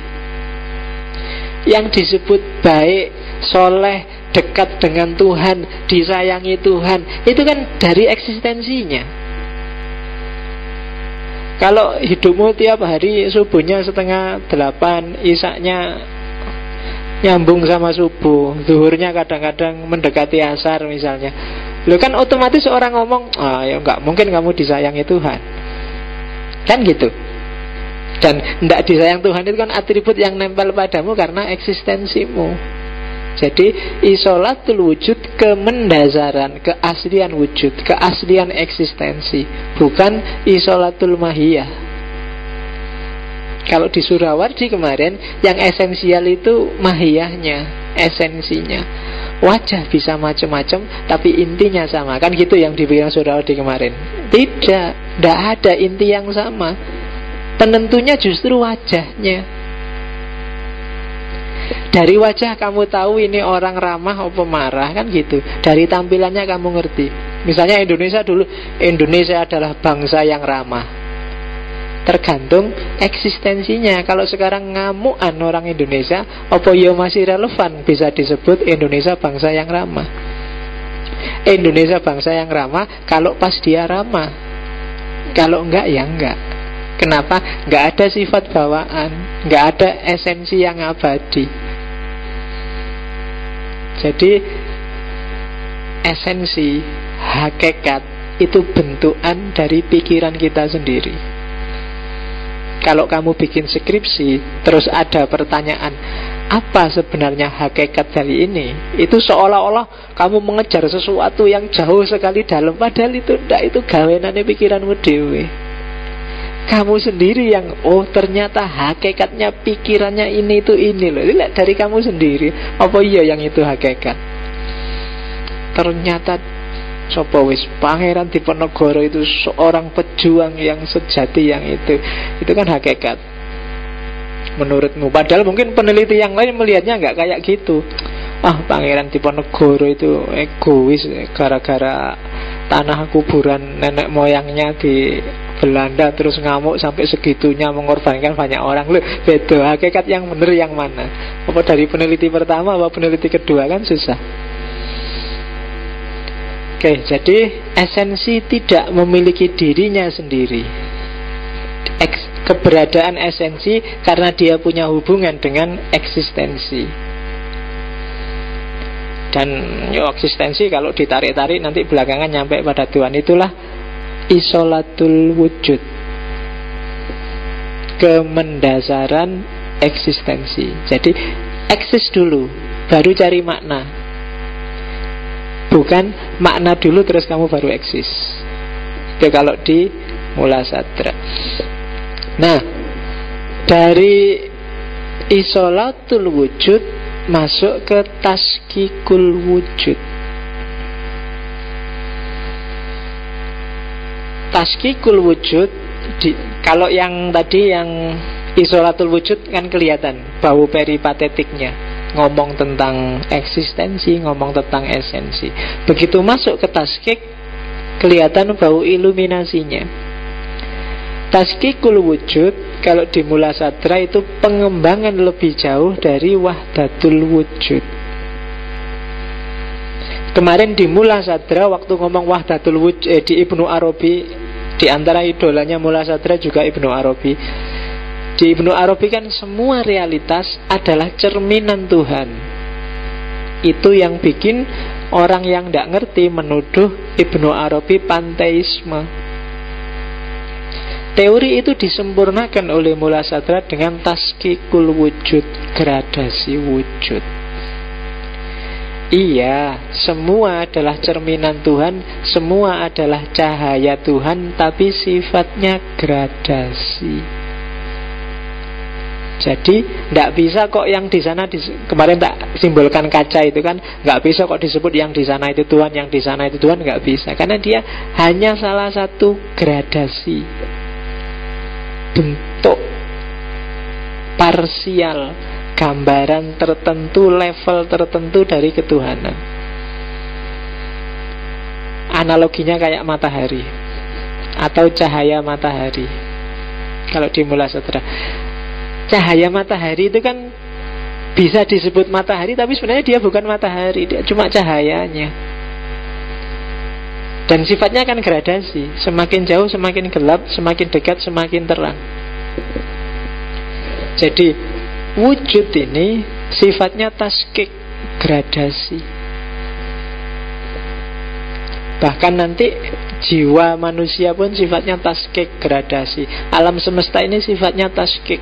Yang disebut baik, soleh, dekat dengan Tuhan, disayangi Tuhan, itu kan dari eksistensinya. Kalau hidupmu tiap hari subuhnya 7:30, isaknya nyambung sama subuh, zuhurnya kadang-kadang mendekati asar misalnya, lo kan otomatis orang ngomong, ya nggak mungkin kamu disayangi Tuhan, kan gitu. Dan tidak disayang Tuhan itu kan atribut yang nempel padamu karena eksistensimu. Jadi isolatul wujud, kemendasaran, keaslian wujud, keaslian eksistensi, bukan isolatul mahiyah. Kalau di Surawardi kemarin, yang esensial itu mahiyahnya, esensinya. Wajah bisa macam-macam, tapi intinya sama. Kan gitu yang dibilang Surawardi kemarin. Tidak ada inti yang sama. Penentunya justru wajahnya. Dari wajah kamu tahu ini orang ramah atau marah, kan gitu. Dari tampilannya kamu ngerti. Misalnya Indonesia adalah bangsa yang ramah. Tergantung eksistensinya. Kalau sekarang ngamuan orang Indonesia, apa ya masih relevan bisa disebut Indonesia bangsa yang ramah? Indonesia bangsa yang ramah kalau pas dia ramah. Kalau enggak ya enggak. Kenapa? Nggak ada sifat bawaan, nggak ada esensi yang abadi. Jadi esensi, hakikat itu bentukan dari pikiran kita sendiri. Kalau kamu bikin skripsi, terus ada pertanyaan, apa sebenarnya hakikat dari ini. Itu seolah-olah kamu mengejar sesuatu yang jauh sekali dalam, padahal itu tidak, itu gawenane pikiranmu dewe. Kamu sendiri yang, oh ternyata hakikatnya pikirannya ini itu ini loh. Lihat dari kamu sendiri. Apa iya yang itu hakikat? Ternyata sapa wis Pangeran Diponegoro itu seorang pejuang yang sejati, yang itu kan hakikat menurutmu. Padahal mungkin peneliti yang lain melihatnya nggak kayak gitu. Pangeran Diponegoro itu egois gara-gara tanah kuburan nenek moyangnya di Belanda terus ngamuk sampai segitunya mengorbankan banyak orang. Loh, beda. Hakikat yang benar yang mana? Apa dari peneliti pertama apa peneliti kedua? Kan susah. Oke, jadi esensi tidak memiliki dirinya sendiri. Keberadaan esensi karena dia punya hubungan dengan eksistensi. Dan eksistensi kalau ditarik-tarik nanti belakangan nyampe pada Tuhan. Itulah isolatul wujud, kemendasaran eksistensi. Jadi eksis dulu, baru cari makna. Bukan makna dulu terus kamu baru eksis. Itu kalau di Mula Sadra. Nah, dari isolatul wujud masuk ke taskikul wujud. Taskikul wujud kalau yang tadi yang isolatul wujud kan kelihatan bau peripatetiknya, ngomong tentang eksistensi, ngomong tentang esensi. Begitu masuk ke taskik, kelihatan bau iluminasinya. Taskikul wujud kalau di Mula Sadra itu pengembangan lebih jauh dari wahdatul wujud. Kemarin di Mula Sadra waktu ngomong wahdatul wujud di Ibnu Arabi, di antara idolanya Mula Sadra juga Ibnu Arabi. Di Ibnu Arabi kan semua realitas adalah cerminan Tuhan. Itu yang bikin orang yang tidak ngerti menuduh Ibnu Arabi panteisme. Teori itu disempurnakan oleh Mula Sadra dengan taskikul wujud, gradasi wujud. Iya, semua adalah cerminan Tuhan, semua adalah cahaya Tuhan, tapi sifatnya gradasi. Jadi tidak bisa kok yang di sana kemarin tak simbolkan kaca itu kan, nggak bisa kok disebut yang di sana itu Tuhan, yang di sana itu Tuhan, nggak bisa, karena dia hanya salah satu gradasi, bentuk parsial, gambaran tertentu, level tertentu dari ketuhanan. Analoginya kayak matahari atau cahaya matahari. Kalau di Mula Sadra, cahaya matahari itu kan bisa disebut matahari, tapi sebenarnya dia bukan matahari, dia cuma cahayanya. Dan sifatnya kan gradasi, semakin jauh semakin gelap, semakin dekat semakin terang. Jadi wujud ini sifatnya taskik, gradasi. Bahkan nanti jiwa manusia pun sifatnya taskik, gradasi. Alam semesta ini sifatnya taskik.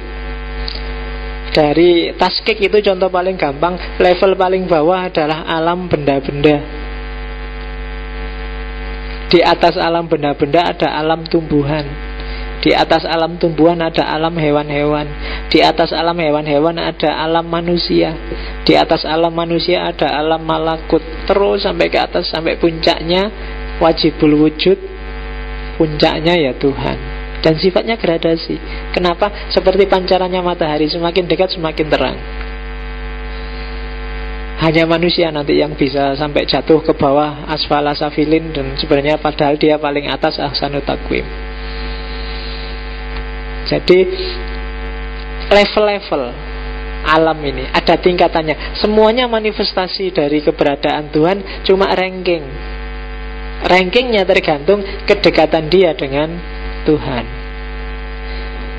Dari taskik itu contoh paling gampang, level paling bawah adalah alam benda-benda. Di atas alam benda-benda ada alam tumbuhan. Di atas alam tumbuhan ada alam hewan-hewan. Di atas alam hewan-hewan ada alam manusia. Di atas alam manusia ada alam malakut. Terus sampai ke atas, sampai puncaknya wajibul wujud. Puncaknya ya Tuhan. Dan sifatnya gradasi. Kenapa? Seperti pancarannya matahari, semakin dekat semakin terang. Hanya manusia nanti yang bisa sampai jatuh ke bawah asfala safilin, dan sebenarnya padahal dia paling atas ahsanut taqwim. Jadi level-level alam ini ada tingkatannya. Semuanya manifestasi dari keberadaan Tuhan, cuma ranking. Rankingnya tergantung kedekatan dia dengan Tuhan.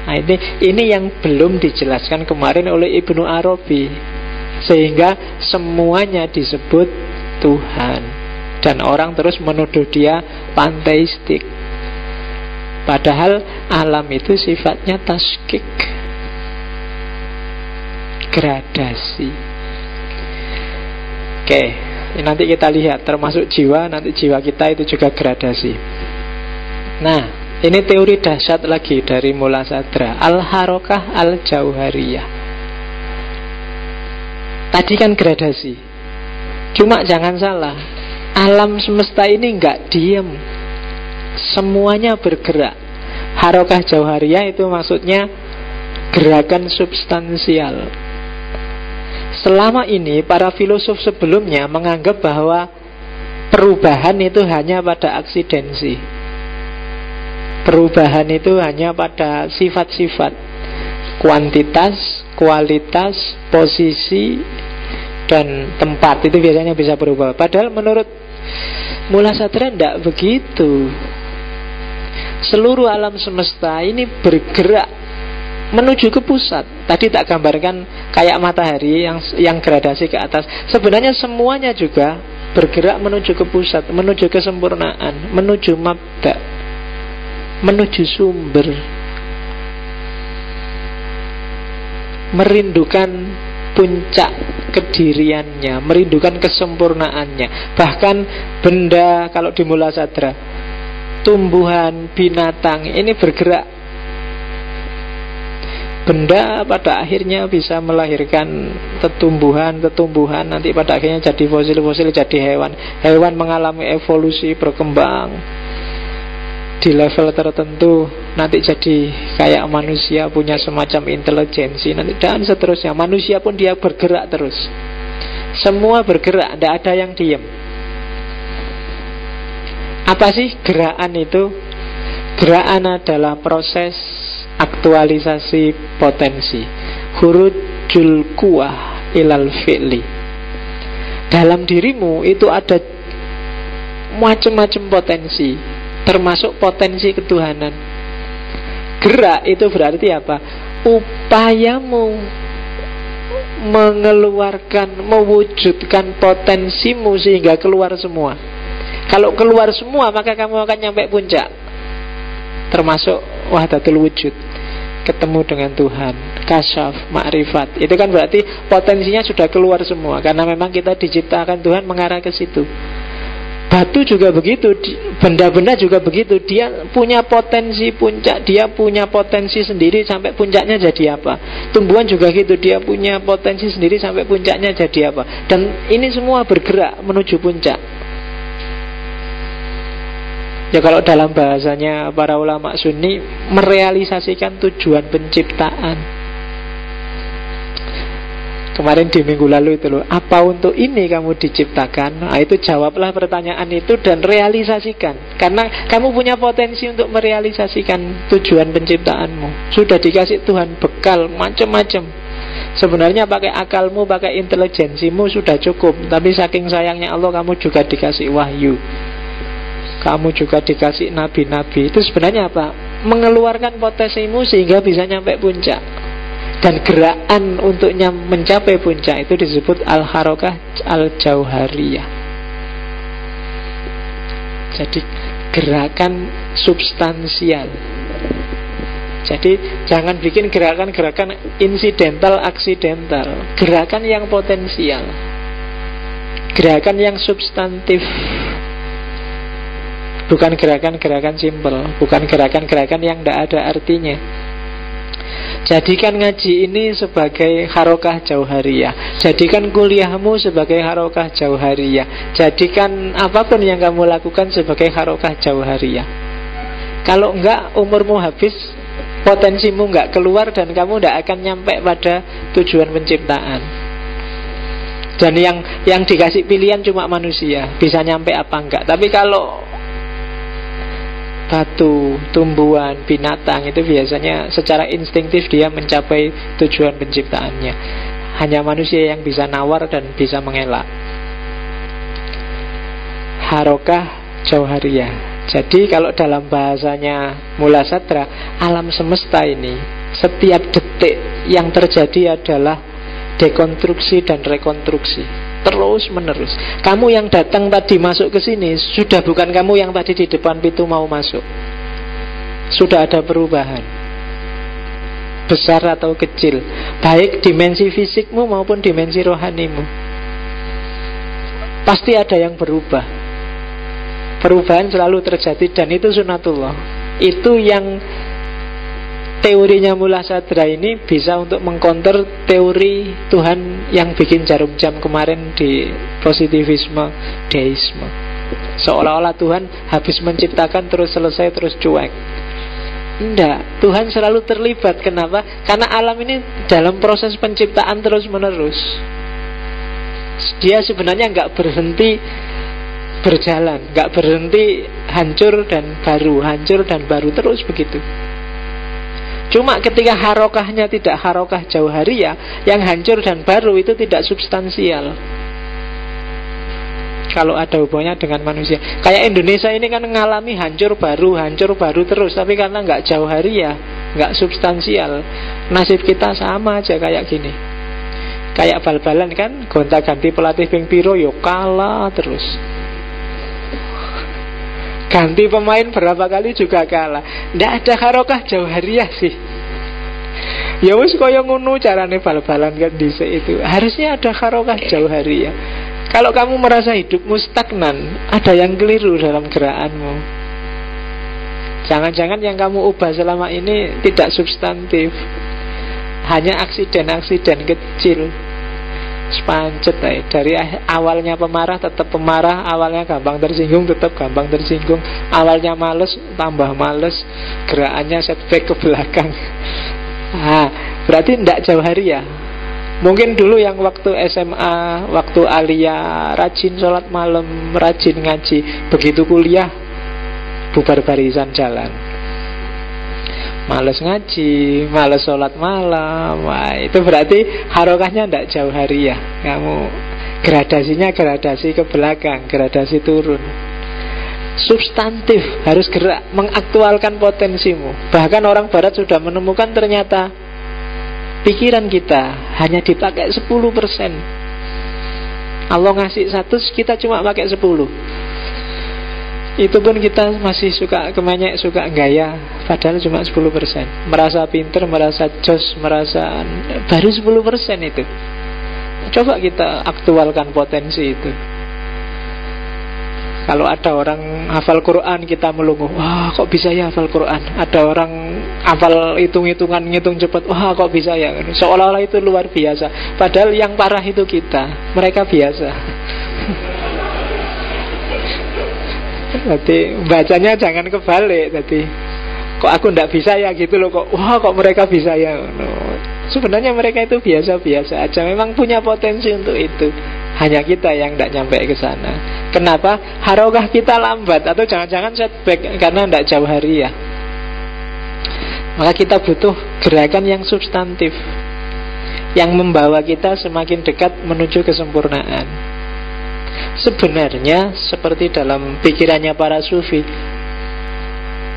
Nah, ini yang belum dijelaskan kemarin oleh Ibnu Arabi. Sehingga semuanya disebut Tuhan, dan orang terus menuduh dia panteistik. Padahal alam itu sifatnya taskik. gradasi. Oke, nanti kita lihat, termasuk jiwa, nanti jiwa kita itu juga gradasi. Nah, ini teori dahsyat lagi dari Mulasadra, Al-Harokah Al-Jauhariyah. Tadi kan gradasi. Cuma jangan salah, alam semesta ini nggak diem, semuanya bergerak. Harokah Jauhariyah itu maksudnya gerakan substansial. Selama ini para filosof sebelumnya menganggap bahwa perubahan itu hanya pada aksidensi. Perubahan itu hanya pada sifat-sifat, kuantitas, kualitas, posisi, dan tempat itu biasanya bisa berubah. Padahal menurut Mulasadra tidak begitu. Seluruh alam semesta ini bergerak menuju ke pusat. Tadi tak gambarkan kayak matahari yang gradasi ke atas. Sebenarnya semuanya juga bergerak menuju ke pusat, menuju kesempurnaan, menuju mabda, menuju sumber, merindukan puncak kediriannya, merindukan kesempurnaannya. Bahkan benda, kalau di Mulasadra, tumbuhan, binatang ini bergerak. Benda pada akhirnya bisa melahirkan tumbuhan, nanti pada akhirnya jadi fosil-fosil, jadi hewan. Hewan mengalami evolusi, berkembang di level tertentu, nanti jadi kayak manusia, punya semacam intelijensi, nanti dan seterusnya. Manusia pun dia bergerak terus. Semua bergerak, tidak ada yang diam. Apa sih gerakan itu? Gerakan adalah proses aktualisasi potensi, khurujul quwah ilal fi'li. Dalam dirimu itu ada macam-macam potensi, termasuk potensi ketuhanan. Gerak itu berarti apa? Upayamu mengeluarkan, mewujudkan potensimu sehingga keluar semua. Kalau keluar semua, maka kamu akan nyampe puncak, termasuk wahdatul wujud, ketemu dengan Tuhan, kasyaf, makrifat. Itu kan berarti potensinya sudah keluar semua, karena memang kita diciptakan Tuhan mengarah ke situ. Batu juga begitu, benda-benda juga begitu. Dia punya potensi puncak, dia punya potensi sendiri sampai puncaknya jadi apa. Tumbuhan juga gitu, dia punya potensi sendiri sampai puncaknya jadi apa. Dan ini semua bergerak menuju puncak. Ya kalau dalam bahasanya para ulama Sunni, merealisasikan tujuan penciptaan. Kemarin di minggu lalu itu loh, apa untuk ini kamu diciptakan? Nah, itu jawablah pertanyaan itu dan realisasikan. Karena kamu punya potensi untuk merealisasikan tujuan penciptaanmu. Sudah dikasih Tuhan bekal macam-macam. Sebenarnya pakai akalmu, pakai intelijensimu sudah cukup. Tapi saking sayangnya Allah, kamu juga dikasih wahyu, kamu juga dikasih nabi-nabi. Itu sebenarnya apa? Mengeluarkan potensimu sehingga bisa nyampe puncak. Dan gerakan untuk mencapai puncak itu disebut Al-Harokah Al-Jauhariyah. Jadi gerakan substansial. Jadi jangan bikin gerakan-gerakan insidental, aksidental. Gerakan yang potensial, gerakan yang substantif. Bukan gerakan-gerakan simpel, bukan gerakan-gerakan yang tidak ada artinya. Jadikan ngaji ini sebagai harokah jauhariyah. Jadikan kuliahmu sebagai harokah jauhariyah. Jadikan apapun yang kamu lakukan sebagai harokah jauhariyah. Kalau enggak, umurmu habis, potensimu enggak keluar, dan kamu enggak akan nyampe pada tujuan penciptaan. Dan yang dikasih pilihan cuma manusia, bisa nyampe apa enggak. Tapi kalau batu, tumbuhan, binatang itu biasanya secara instingtif dia mencapai tujuan penciptaannya. Hanya manusia yang bisa nawar dan bisa mengelak. Harokah Jauhariyah. Jadi kalau dalam bahasanya Mulasadra, alam semesta ini setiap detik yang terjadi adalah dekonstruksi dan rekonstruksi, terus menerus. Kamu yang datang tadi masuk ke sini sudah bukan kamu yang tadi di depan pintu mau masuk. Sudah ada perubahan. besar atau kecil, baik dimensi fisikmu maupun dimensi rohanimu. Pasti ada yang berubah. Perubahan selalu terjadi dan itu sunatullah. Itu yang teorinya Mullah Sadra ini bisa untuk mengcounter teori Tuhan yang bikin jarum jam kemarin di positivisme, deisme. Seolah-olah Tuhan habis menciptakan terus selesai terus cuek. Tidak, Tuhan selalu terlibat. Kenapa? Karena alam ini dalam proses penciptaan terus menerus. Dia sebenarnya nggak berhenti berjalan, nggak berhenti hancur dan baru terus begitu. Cuma ketika harokahnya tidak harokah jauhariyah, yang hancur dan baru itu tidak substansial kalau ada hubungannya dengan manusia. Kayak Indonesia ini kan mengalami hancur baru terus, tapi karena nggak jauhariyah, nggak substansial, nasib kita sama aja kayak gini. Kayak bal-balan kan, gonta-ganti pelatih ping piro yo kalah terus. Ganti pemain berapa kali juga kalah. Nggak ada harokah jauhariyah sih. Ya wis kaya ngono carane bal-balan kan dhisik itu. Harusnya ada harokah jauhariyah. Kalau kamu merasa hidupmu stagnan, ada yang keliru dalam gerakanmu. Jangan-jangan yang kamu ubah selama ini tidak substantif, hanya aksiden-aksiden kecil. Sepancet dari awalnya pemarah tetap pemarah, awalnya gampang tersinggung tetap gampang tersinggung, awalnya males tambah males, gerakannya setback ke belakang. Berarti tidak jauhariyah. Mungkin dulu yang waktu SMA, waktu alia, rajin sholat malam, rajin ngaji. Begitu kuliah, bubar barisan jalan. Males ngaji, males sholat malam. Wah, itu berarti harokahnya tidak jauhariyah. Kamu gradasinya gradasi ke belakang, gradasi turun. Substantif, harus gerak, mengaktualkan potensimu. Bahkan orang barat sudah menemukan ternyata pikiran kita hanya dipakai 10%. Allah ngasih 100, kita cuma pakai 10. Itu pun kita masih suka kemenyek, suka gaya, padahal cuma 10%. Merasa pinter, merasa jos, merasa baru 10% itu. Coba kita aktualkan potensi itu. Kalau ada orang hafal Quran, kita melongo, wah kok bisa ya hafal Quran. Ada orang hafal hitung-hitungan, ngitung cepat, wah kok bisa ya. Seolah-olah itu luar biasa. Padahal yang parah itu kita, mereka biasa. Jadi bacanya jangan kebalik. Jadi kok aku ndak bisa ya gitu loh, kok wah kok mereka bisa ya. Sebenarnya mereka itu biasa-biasa aja, memang punya potensi untuk itu. Hanya kita yang tidak nyampe ke sana. Kenapa? Harokah kita lambat, atau jangan-jangan setback karena tidak jauhariyah. Maka kita butuh gerakan yang substantif, yang membawa kita semakin dekat menuju kesempurnaan. Sebenarnya seperti dalam pikirannya para sufi,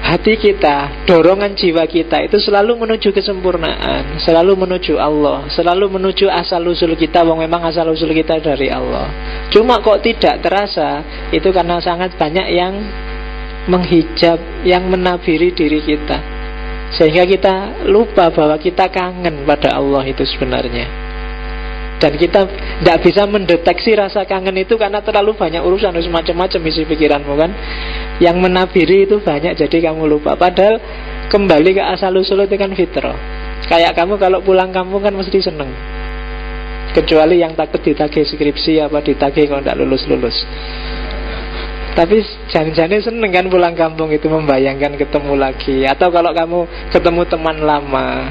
hati kita, dorongan jiwa kita itu selalu menuju kesempurnaan, selalu menuju Allah, selalu menuju asal-usul kita. Memang asal-usul kita dari Allah. Cuma kok tidak terasa, itu karena sangat banyak yang menghijab, yang menabiri diri kita, sehingga kita lupa bahwa kita kangen pada Allah itu sebenarnya. Dan kita tidak bisa mendeteksi rasa kangen itu karena terlalu banyak urusan, macam-macam isi pikiranmu kan. Yang menabiri itu banyak, jadi kamu lupa. Padahal kembali ke asal-usul itu kan fitrah. Kayak kamu kalau pulang kampung kan mesti seneng, kecuali yang takut ditagih skripsi apa ditagih kalau tidak lulus-lulus. Tapi jangan-jangan seneng kan pulang kampung itu, membayangkan ketemu lagi. Atau kalau kamu ketemu teman lama,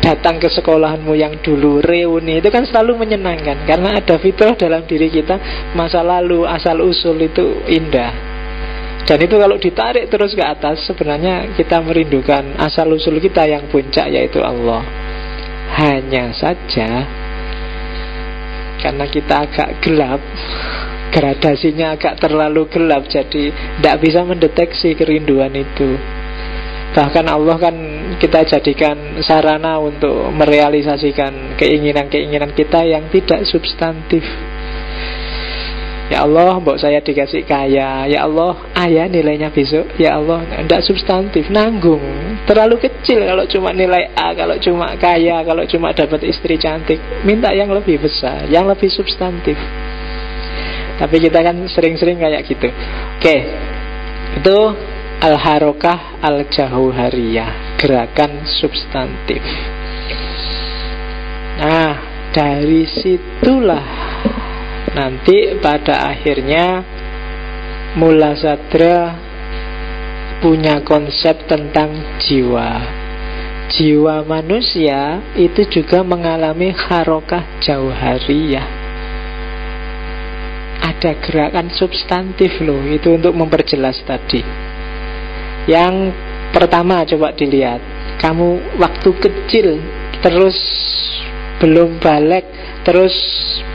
datang ke sekolahanmu yang dulu, reuni, itu kan selalu menyenangkan. Karena ada fitrah dalam diri kita, masa lalu, asal-usul itu indah. Dan itu kalau ditarik terus ke atas, sebenarnya kita merindukan asal-usul kita yang puncak, yaitu Allah. Hanya saja karena kita agak gelap, gradasinya agak terlalu gelap, jadi tidak bisa mendeteksi kerinduan itu. Bahkan Allah kan kita jadikan sarana untuk merealisasikan keinginan-keinginan kita yang tidak substantif. Ya Allah, mbok saya dikasih kaya. Ya Allah, ayah nilainya besok. Ya Allah, tidak substantif, nanggung. Terlalu kecil kalau cuma nilai A, kalau cuma kaya, kalau cuma dapat istri cantik. Minta yang lebih besar, yang lebih substantif. Tapi kita kan sering-sering kayak gitu. Oke, itu al-harokah al-jauhariyah, gerakan substantif. Nah, dari situlah nanti pada akhirnya Mula Sadra punya konsep tentang jiwa. Jiwa manusia itu juga mengalami harokah jauhariyah. Ada gerakan substantif loh, itu untuk memperjelas tadi. Yang pertama coba dilihat, kamu waktu kecil terus belum balik, terus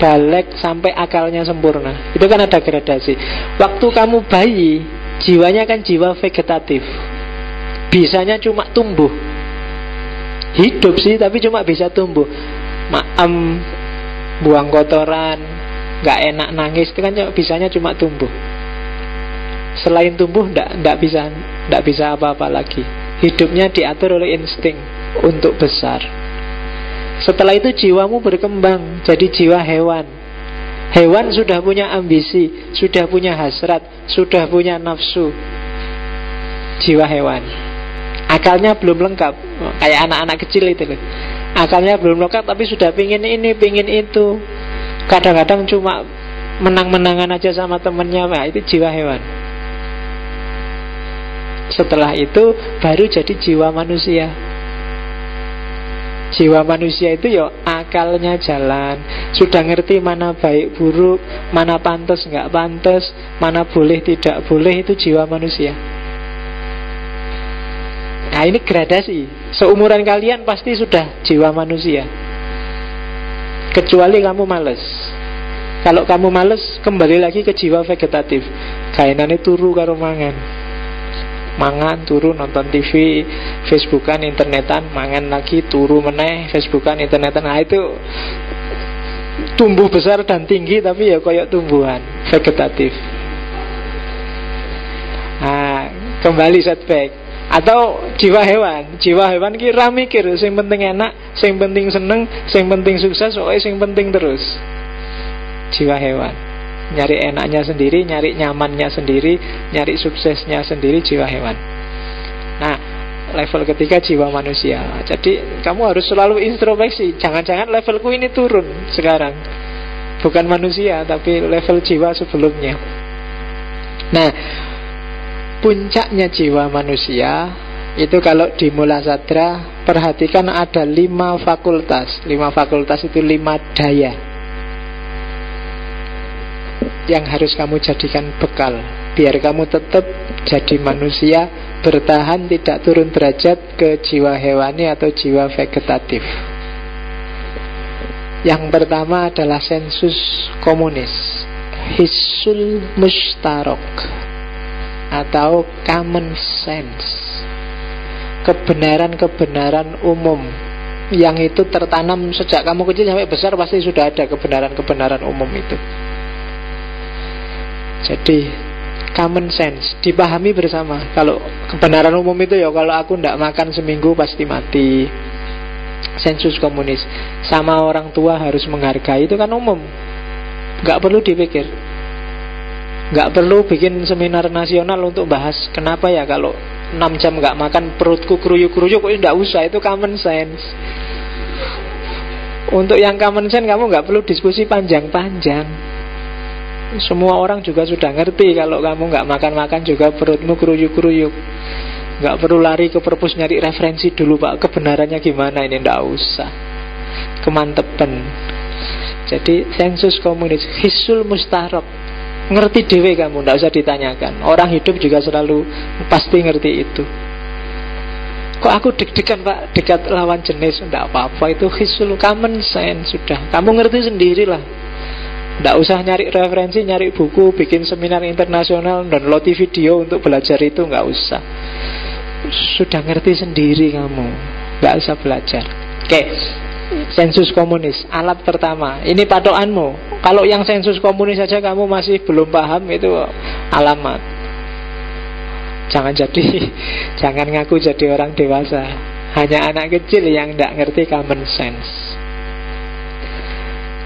balik sampai akalnya sempurna. Itu kan ada gradasi. Waktu kamu bayi, jiwanya kan jiwa vegetatif, bisanya cuma tumbuh. Hidup sih, tapi cuma bisa tumbuh. Maem, buang kotoran, gak enak nangis, itu kan bisanya cuma tumbuh. Selain tumbuh, ndak bisa apa-apa lagi. Hidupnya diatur oleh insting untuk besar. Setelah itu jiwamu berkembang jadi jiwa hewan. Hewan sudah punya ambisi, sudah punya hasrat, sudah punya nafsu. Jiwa hewan. Akalnya belum lengkap, kayak anak-anak kecil itu loh. Akalnya belum lengkap tapi sudah pingin ini, pingin itu. Kadang-kadang cuma menang-menangan aja sama temennya. Nah, itu jiwa hewan. Setelah itu baru jadi jiwa manusia. Jiwa manusia itu ya akalnya jalan, sudah ngerti mana baik buruk, mana pantas nggak pantas, mana boleh tidak boleh. Itu jiwa manusia. Nah, ini gradasi. Seumuran kalian pasti sudah jiwa manusia, kecuali kamu males. Kalau kamu males, kembali lagi ke jiwa vegetatif. Kainane turu karo mangan, turu, nonton TV, Facebookan, internetan, mangan lagi, turu meneh, Facebookan, internetan. Nah, itu tumbuh besar dan tinggi, tapi ya kayak tumbuhan vegetatif. Nah, kembali setback. Atau jiwa hewan. Jiwa hewan ki ra mikir, sing penting enak, sing penting seneng, sing penting sukses, pokoknya sing penting terus. Jiwa hewan, nyari enaknya sendiri, nyari nyamannya sendiri, nyari suksesnya sendiri, jiwa hewan. Nah, level ketiga jiwa manusia. Jadi kamu harus selalu introspeksi. Jangan-jangan levelku ini turun sekarang, bukan manusia, tapi level jiwa sebelumnya. Nah, puncaknya jiwa manusia itu kalau di Mula Sadra, perhatikan ada 5 fakultas. 5 fakultas itu 5 daya yang harus kamu jadikan bekal biar kamu tetap jadi manusia, bertahan, tidak turun derajat ke jiwa hewani atau jiwa vegetatif. Yang pertama adalah sensus komunis, hissul mustarok atau common sense, kebenaran-kebenaran umum yang itu tertanam sejak kamu kecil sampai besar. Pasti sudah ada kebenaran-kebenaran umum itu. Jadi common sense dipahami bersama. Kalau kebenaran umum itu ya, kalau aku tidak makan seminggu pasti mati. Sensus komunis, sama orang tua harus menghargai, itu kan umum, nggak perlu dipikir. Nggak perlu bikin seminar nasional untuk bahas kenapa ya kalau 6 jam nggak makan perutku keruyuk-keruyuk. Itu nggak usah, itu common sense. Untuk yang common sense kamu nggak perlu diskusi panjang-panjang. Semua orang juga sudah ngerti kalau kamu nggak makan-makan juga perutmu keruyuk-keruyuk. Nggak perlu lari ke perpus nyari referensi dulu, Pak, kebenarannya gimana ini, nggak usah. Kemantepen. Jadi sensus komunis, hissul mustarok, ngerti dewe kamu, nggak usah ditanyakan. Orang hidup juga selalu pasti ngerti itu. Kok aku deg-degan, Pak, dekat lawan jenis? Nggak apa-apa, itu hissul, common sense, sudah. Kamu ngerti sendirilah. Nggak usah nyari referensi, nyari buku, bikin seminar internasional, download video untuk belajar itu, nggak usah. Sudah ngerti sendiri kamu, nggak usah belajar. Oke. sensus komunis, alat pertama. Ini patokanmu. Kalau yang sensus komunis saja kamu masih belum paham, itu alamat. Jangan ngaku jadi orang dewasa. Hanya anak kecil yang tidak ngerti common sense.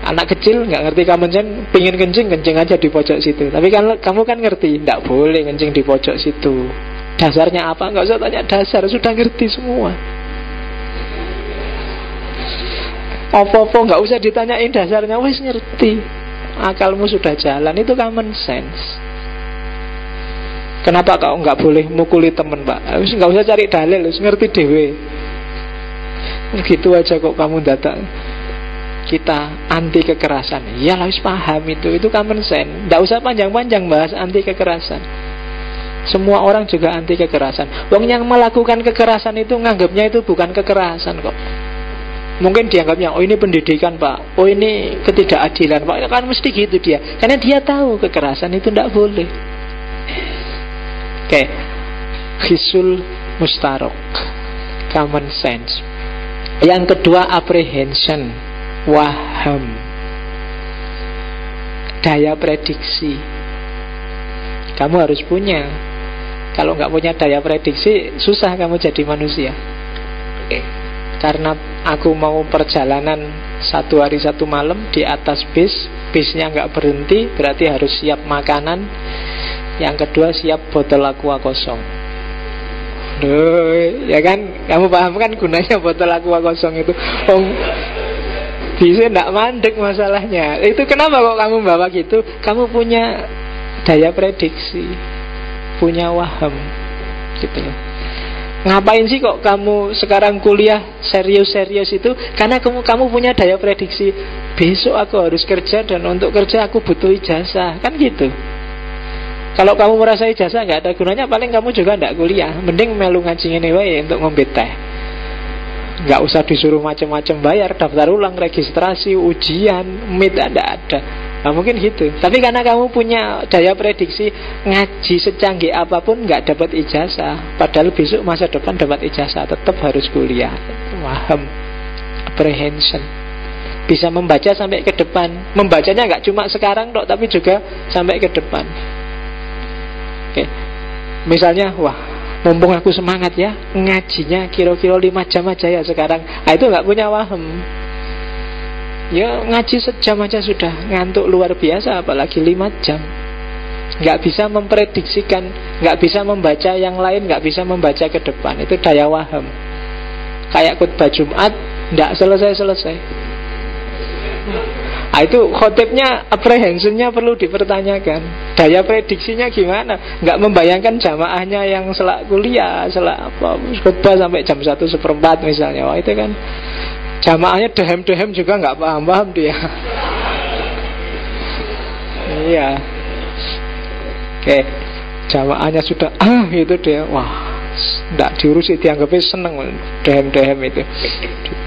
Anak kecil nggak ngerti common sense, pingin kencing aja di pojok situ. Tapi kan kamu kan ngerti, tidak boleh kencing di pojok situ. Dasarnya apa? Nggak usah tanya dasar, sudah ngerti semua. Apa-apa nggak usah ditanyain dasarnya, wis ngerti. Akalmu sudah jalan, itu common sense. Kenapa kau nggak boleh mukuli temen, Pak? Wis nggak usah cari dalil, wis ngerti dewe. Gitu aja kok kamu datang. Kita anti kekerasan, ya harus paham itu common sense. Nggak usah panjang-panjang bahas anti kekerasan. Semua orang juga anti kekerasan. Wong yang melakukan kekerasan itu nganggapnya itu bukan kekerasan kok. Mungkin dianggapnya, oh ini pendidikan Pak, oh ini ketidakadilan Pak. Kan mesti gitu dia, karena dia tahu kekerasan itu tidak boleh. Oke, hisul mustarok, common sense. Yang kedua apprehension, waham, daya prediksi. Kamu harus punya. Kalau nggak punya daya prediksi, susah kamu jadi manusia. Karena aku mau perjalanan 1 hari 1 malam di atas bisnya nggak berhenti, berarti harus siap makanan. Yang kedua siap botol aqua kosong. Duh, ya kan, kamu paham kan gunanya botol aqua kosong itu? Bisa nggak mandek masalahnya. Itu kenapa kok kamu bawa gitu? Kamu punya daya prediksi, punya waham, gitu loh. Ngapain sih kok kamu sekarang kuliah serius-serius itu? Karena kamu punya daya prediksi. Besok aku harus kerja, dan untuk kerja aku butuh ijazah. Kan gitu. Kalau kamu merasa ijazah nggak ada gunanya, paling kamu juga nggak kuliah. Mending melu ngaji ngene wae untuk ngombe teh. Nggak usah disuruh macam-macam bayar, daftar ulang, registrasi, ujian, mid, ada. Nah, mungkin gitu. Tapi karena kamu punya daya prediksi, ngaji secanggih apapun nggak dapat ijazah, padahal besok masa depan dapat ijazah, tetap harus kuliah. Waham, apprehension, bisa membaca sampai ke depan. Membacanya nggak cuma sekarang dok, tapi juga sampai ke depan. Oke, misalnya, wah, mumpung aku semangat ya, ngajinya kira-kira 5 jam aja ya sekarang. Nah, itu nggak punya waham. Ya ngaji sejam aja sudah ngantuk luar biasa, apalagi 5 jam. Nggak bisa memprediksikan, nggak bisa membaca yang lain, nggak bisa membaca ke depan. Itu daya waham. Kayak khutbah Jumat, nggak selesai-selesai. Nah, itu khotibnya, apprehensionnya perlu dipertanyakan. Daya prediksinya gimana? Nggak membayangkan jamaahnya yang selak kuliah, selak apa, khutbah sampai jam 1:15 misalnya. Wah, itu kan jamaahnya dehem-dehem juga nggak paham-paham dia. Iya. Oke, jamaahnya sudah itu dia, wah, nggak diurusi, dianggapnya seneng, dehem-dehem itu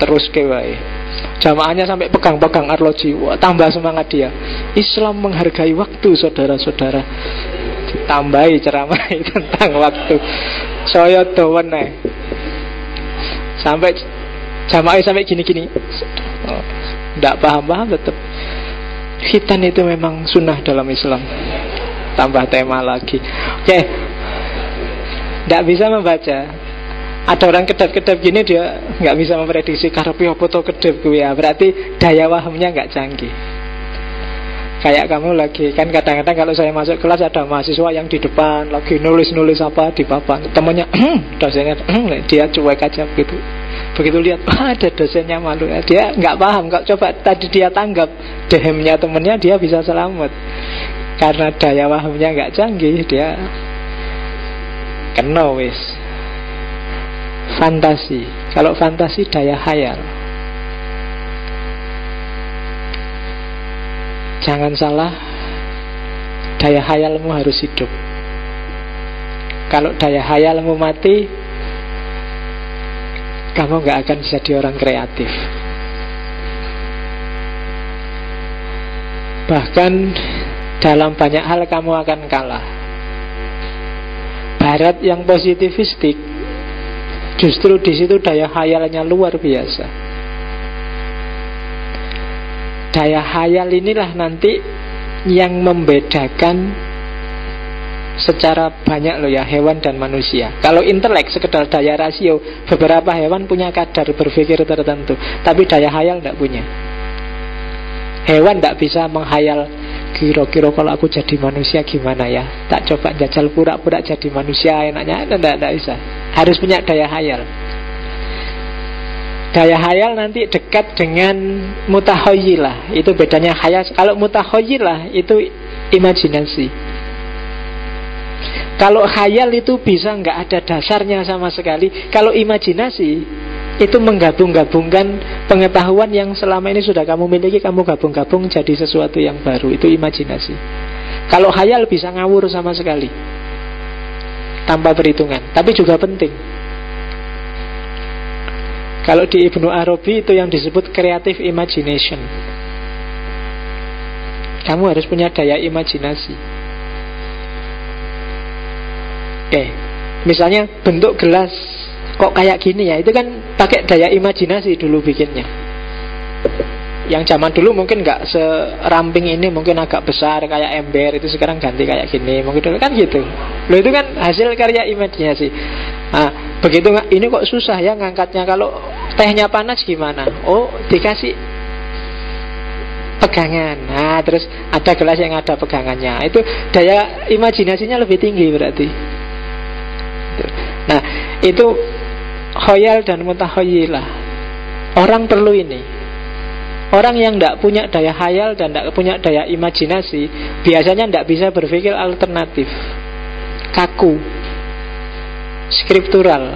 terus kewae. Jamaahnya sampai pegang-pegang arloji, wah, tambah semangat dia. Islam menghargai waktu, saudara-saudara. Ditambahi ceramah tentang waktu. Saya dowen sampai jamaah sampai gini-gini, tidak paham-paham tetap. Khitan itu memang sunnah dalam Islam. Tambah tema lagi. Oke, tidak bisa membaca. Ada orang kedap-kedap gini, dia nggak bisa memprediksi karepe apa to kedap gue ya. Berarti daya wahamnya nggak canggih. Kayak kamu lagi, kan kadang-kadang kalau saya masuk kelas ada mahasiswa yang di depan lagi nulis-nulis apa di papan, temannya dosennya dia cuek aja begitu. Begitu lihat ada dosennya malu, dia nggak paham. Kalau coba tadi dia tanggap dehemnya temennya, dia bisa selamat. Karena daya wahamnya nggak canggih, dia kena wis. Fantasi, kalau fantasi daya khayal. Jangan salah, daya khayalmu harus hidup. Kalau daya khayalmu mati, kamu gak akan jadi orang kreatif. Bahkan dalam banyak hal kamu akan kalah. Barat yang positifistik, justru di situ daya khayalnya luar biasa. Daya hayal inilah nanti yang membedakan secara banyak loh ya, hewan dan manusia. Kalau intelek sekedar daya rasio, beberapa hewan punya kadar berpikir tertentu, tapi daya hayal tidak punya. Hewan tidak bisa menghayal, kira-kira kalau aku jadi manusia gimana ya, tak coba jajal pura-pura jadi manusia enaknya. Tidak bisa. Harus punya daya hayal. Daya hayal nanti dekat dengan mutakhayyilah. Itu bedanya hayal. Kalau mutakhayyilah itu imajinasi. Kalau khayal itu bisa nggak ada dasarnya sama sekali. Kalau imajinasi itu menggabung-gabungkan pengetahuan yang selama ini sudah kamu miliki, kamu gabung-gabung jadi sesuatu yang baru. Itu imajinasi. Kalau khayal bisa ngawur sama sekali, tanpa perhitungan. Tapi juga penting. Kalau di Ibnu Arabi itu yang disebut creative imagination. Kamu harus punya daya imajinasi. Oke, misalnya bentuk gelas kok kayak gini ya, itu kan pakai daya imajinasi dulu bikinnya. Yang zaman dulu mungkin nggak seramping ini, mungkin agak besar kayak ember, itu sekarang ganti kayak gini, mungkin dulu kan gitu. Loh, itu kan hasil karya imajinasi. Nah, begitu ini kok susah ya ngangkatnya, kalau tehnya panas gimana? Oh, dikasih pegangan. Nah, terus ada gelas yang ada pegangannya. Itu daya imajinasinya lebih tinggi berarti. Nah, itu khayal dan mutakhayyilah. Orang perlu ini. Orang yang tidak punya daya khayal dan tidak punya daya imajinasi biasanya tidak bisa berpikir alternatif, kaku, skriptural,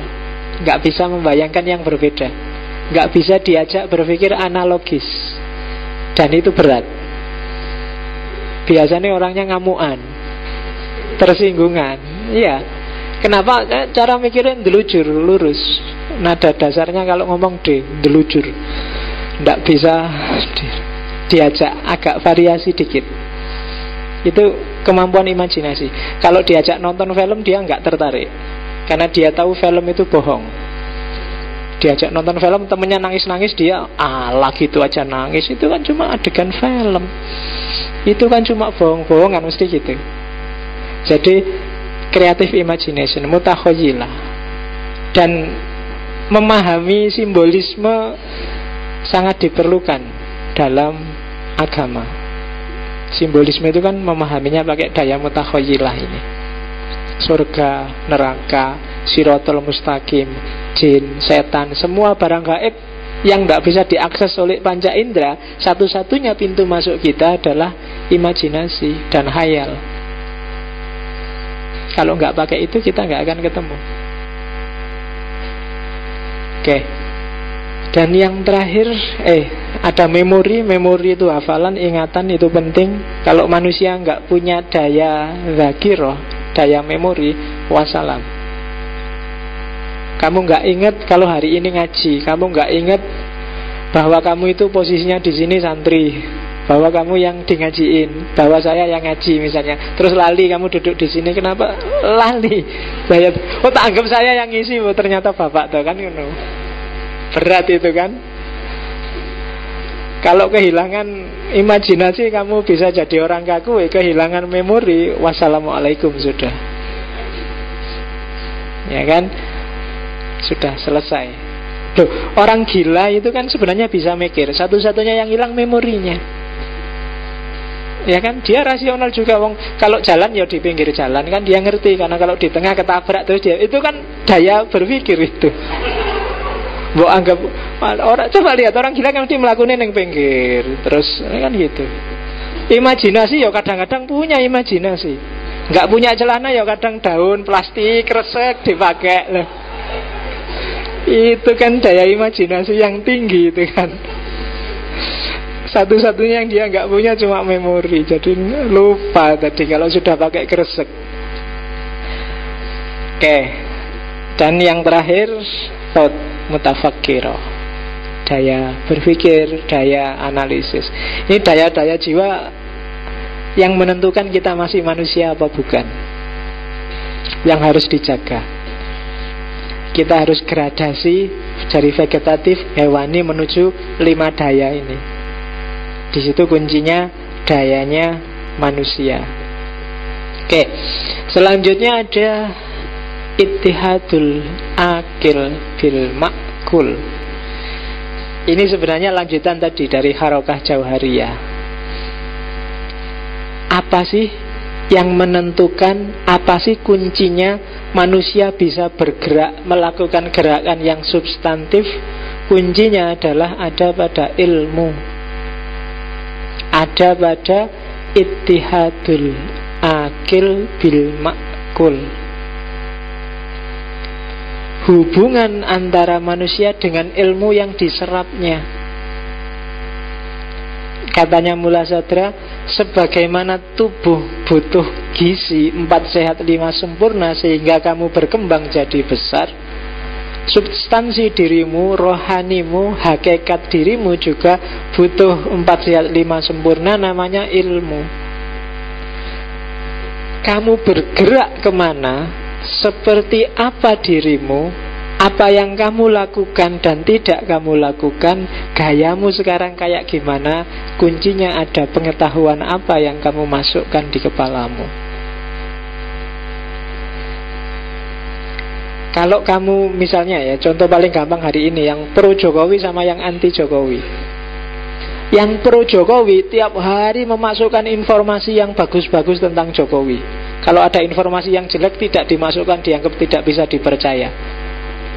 nggak bisa membayangkan yang berbeda, nggak bisa diajak berpikir analogis. Dan itu berat. Biasanya orangnya ngamuan, tersinggungan. Iya. Kenapa? Cara mikirnya delujur, lurus. Nada dasarnya kalau ngomong delujur. Tidak bisa diajak agak variasi dikit. Itu kemampuan imajinasi. Kalau diajak nonton film dia nggak tertarik, karena dia tahu film itu bohong. Diajak nonton film, temennya nangis-nangis, dia alah gitu aja nangis. Itu kan cuma adegan film, itu kan cuma bohong-bohongan, mesti gitu. Jadi creative imagination, mutakhayyilah, dan memahami simbolisme sangat diperlukan dalam agama. Simbolisme itu kan memahaminya pakai daya mutakhayyilah ini. Surga, neraka, Shiratal Mustaqim, jin, setan, semua barang gaib yang tidak bisa diakses oleh panca indera, satu-satunya pintu masuk kita adalah imajinasi dan khayal. Kalau nggak pakai itu kita nggak akan ketemu. Oke. Dan yang terakhir, ada memori. Memori itu hafalan, ingatan, itu penting. Kalau manusia nggak punya daya zakiroh, daya memori, wassalam. Kamu nggak ingat kalau hari ini ngaji, kamu nggak ingat bahwa kamu itu posisinya di sini santri, bahwa kamu yang di ngajiin, bahwa saya yang ngaji misalnya. Terus lali kamu duduk di sini, kenapa lali? Oh, tak anggap saya yang ngisi, oh, ternyata bapak tuh kan, berat itu kan. Kalau kehilangan imajinasi, kamu bisa jadi orang kaku. Kehilangan memori, wassalamualaikum, sudah. Ya kan, sudah selesai. Loh, orang gila itu kan sebenarnya bisa mikir, satu-satunya yang hilang memorinya. Ya kan, dia rasional juga, wong. Kalau jalan ya di pinggir jalan kan dia ngerti, karena kalau di tengah ketabrak terus dia, itu kan daya berpikir itu. Mbok anggap orang, coba lihat orang gila kan mesti melakukan yang pinggir terus kan gitu. Imajinasi ya kadang-kadang punya imajinasi. Nggak punya celana ya kadang daun plastik resek dipakai loh. Itu kan daya imajinasi yang tinggi itu kan. Satu-satunya yang dia nggak punya cuma memori. Jadi lupa tadi kalau sudah pakai kresek. Oke. Dan yang terakhir, thought mutafakkiro, daya berpikir, daya analisis. Ini daya-daya jiwa yang menentukan kita masih manusia apa bukan, yang harus dijaga. Kita harus gradasi dari vegetatif, hewani menuju 5 daya ini. Di situ kuncinya dayanya manusia. Oke, selanjutnya ada ittihadul akil bil ma'kul. Ini sebenarnya lanjutan tadi dari harokah jauhariyah. Apa sih yang menentukan, apa sih kuncinya manusia bisa bergerak, melakukan gerakan yang substantif? Kuncinya adalah ada pada ilmu, ada pada ittihadul akil bil ma'kul. Hubungan antara manusia dengan ilmu yang diserapnya. Katanya Mula Sadra, sebagaimana tubuh butuh gizi 4 sehat 5 sempurna sehingga kamu berkembang jadi besar, substansi dirimu, rohanimu, hakikat dirimu juga butuh 4 sehat 5 sempurna, namanya ilmu. Kamu bergerak kemana, seperti apa dirimu, apa yang kamu lakukan dan tidak kamu lakukan, gayamu sekarang kayak gimana, kuncinya ada pengetahuan apa yang kamu masukkan di kepalamu. Kalau kamu misalnya ya, contoh paling gampang hari ini, yang pro Jokowi sama yang anti Jokowi. Yang pro Jokowi tiap hari memasukkan informasi yang bagus-bagus tentang Jokowi. Kalau ada informasi yang jelek tidak dimasukkan, dianggap tidak bisa dipercaya.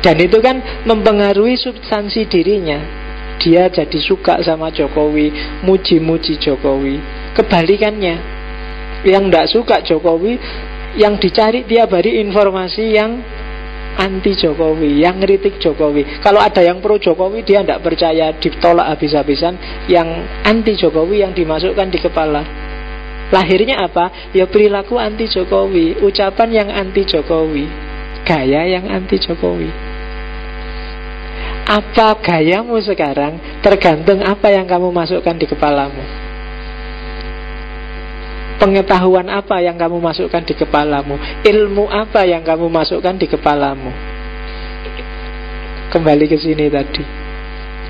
Dan itu kan mempengaruhi substansi dirinya. Dia jadi suka sama Jokowi, muji-muji Jokowi. Kebalikannya, yang tidak suka Jokowi, yang dicari tiap hari informasi yang anti Jokowi, yang ngeritik Jokowi. Kalau ada yang pro Jokowi, dia tidak percaya, ditolak habis-habisan. Yang anti Jokowi yang dimasukkan di kepala. Lahirnya apa? Ya perilaku anti Jokowi, ucapan yang anti Jokowi, gaya yang anti Jokowi. Apa gayamu sekarang tergantung apa yang kamu masukkan di kepalamu. Pengetahuan apa yang kamu masukkan di kepalamu, ilmu apa yang kamu masukkan di kepalamu. Kembali ke sini tadi.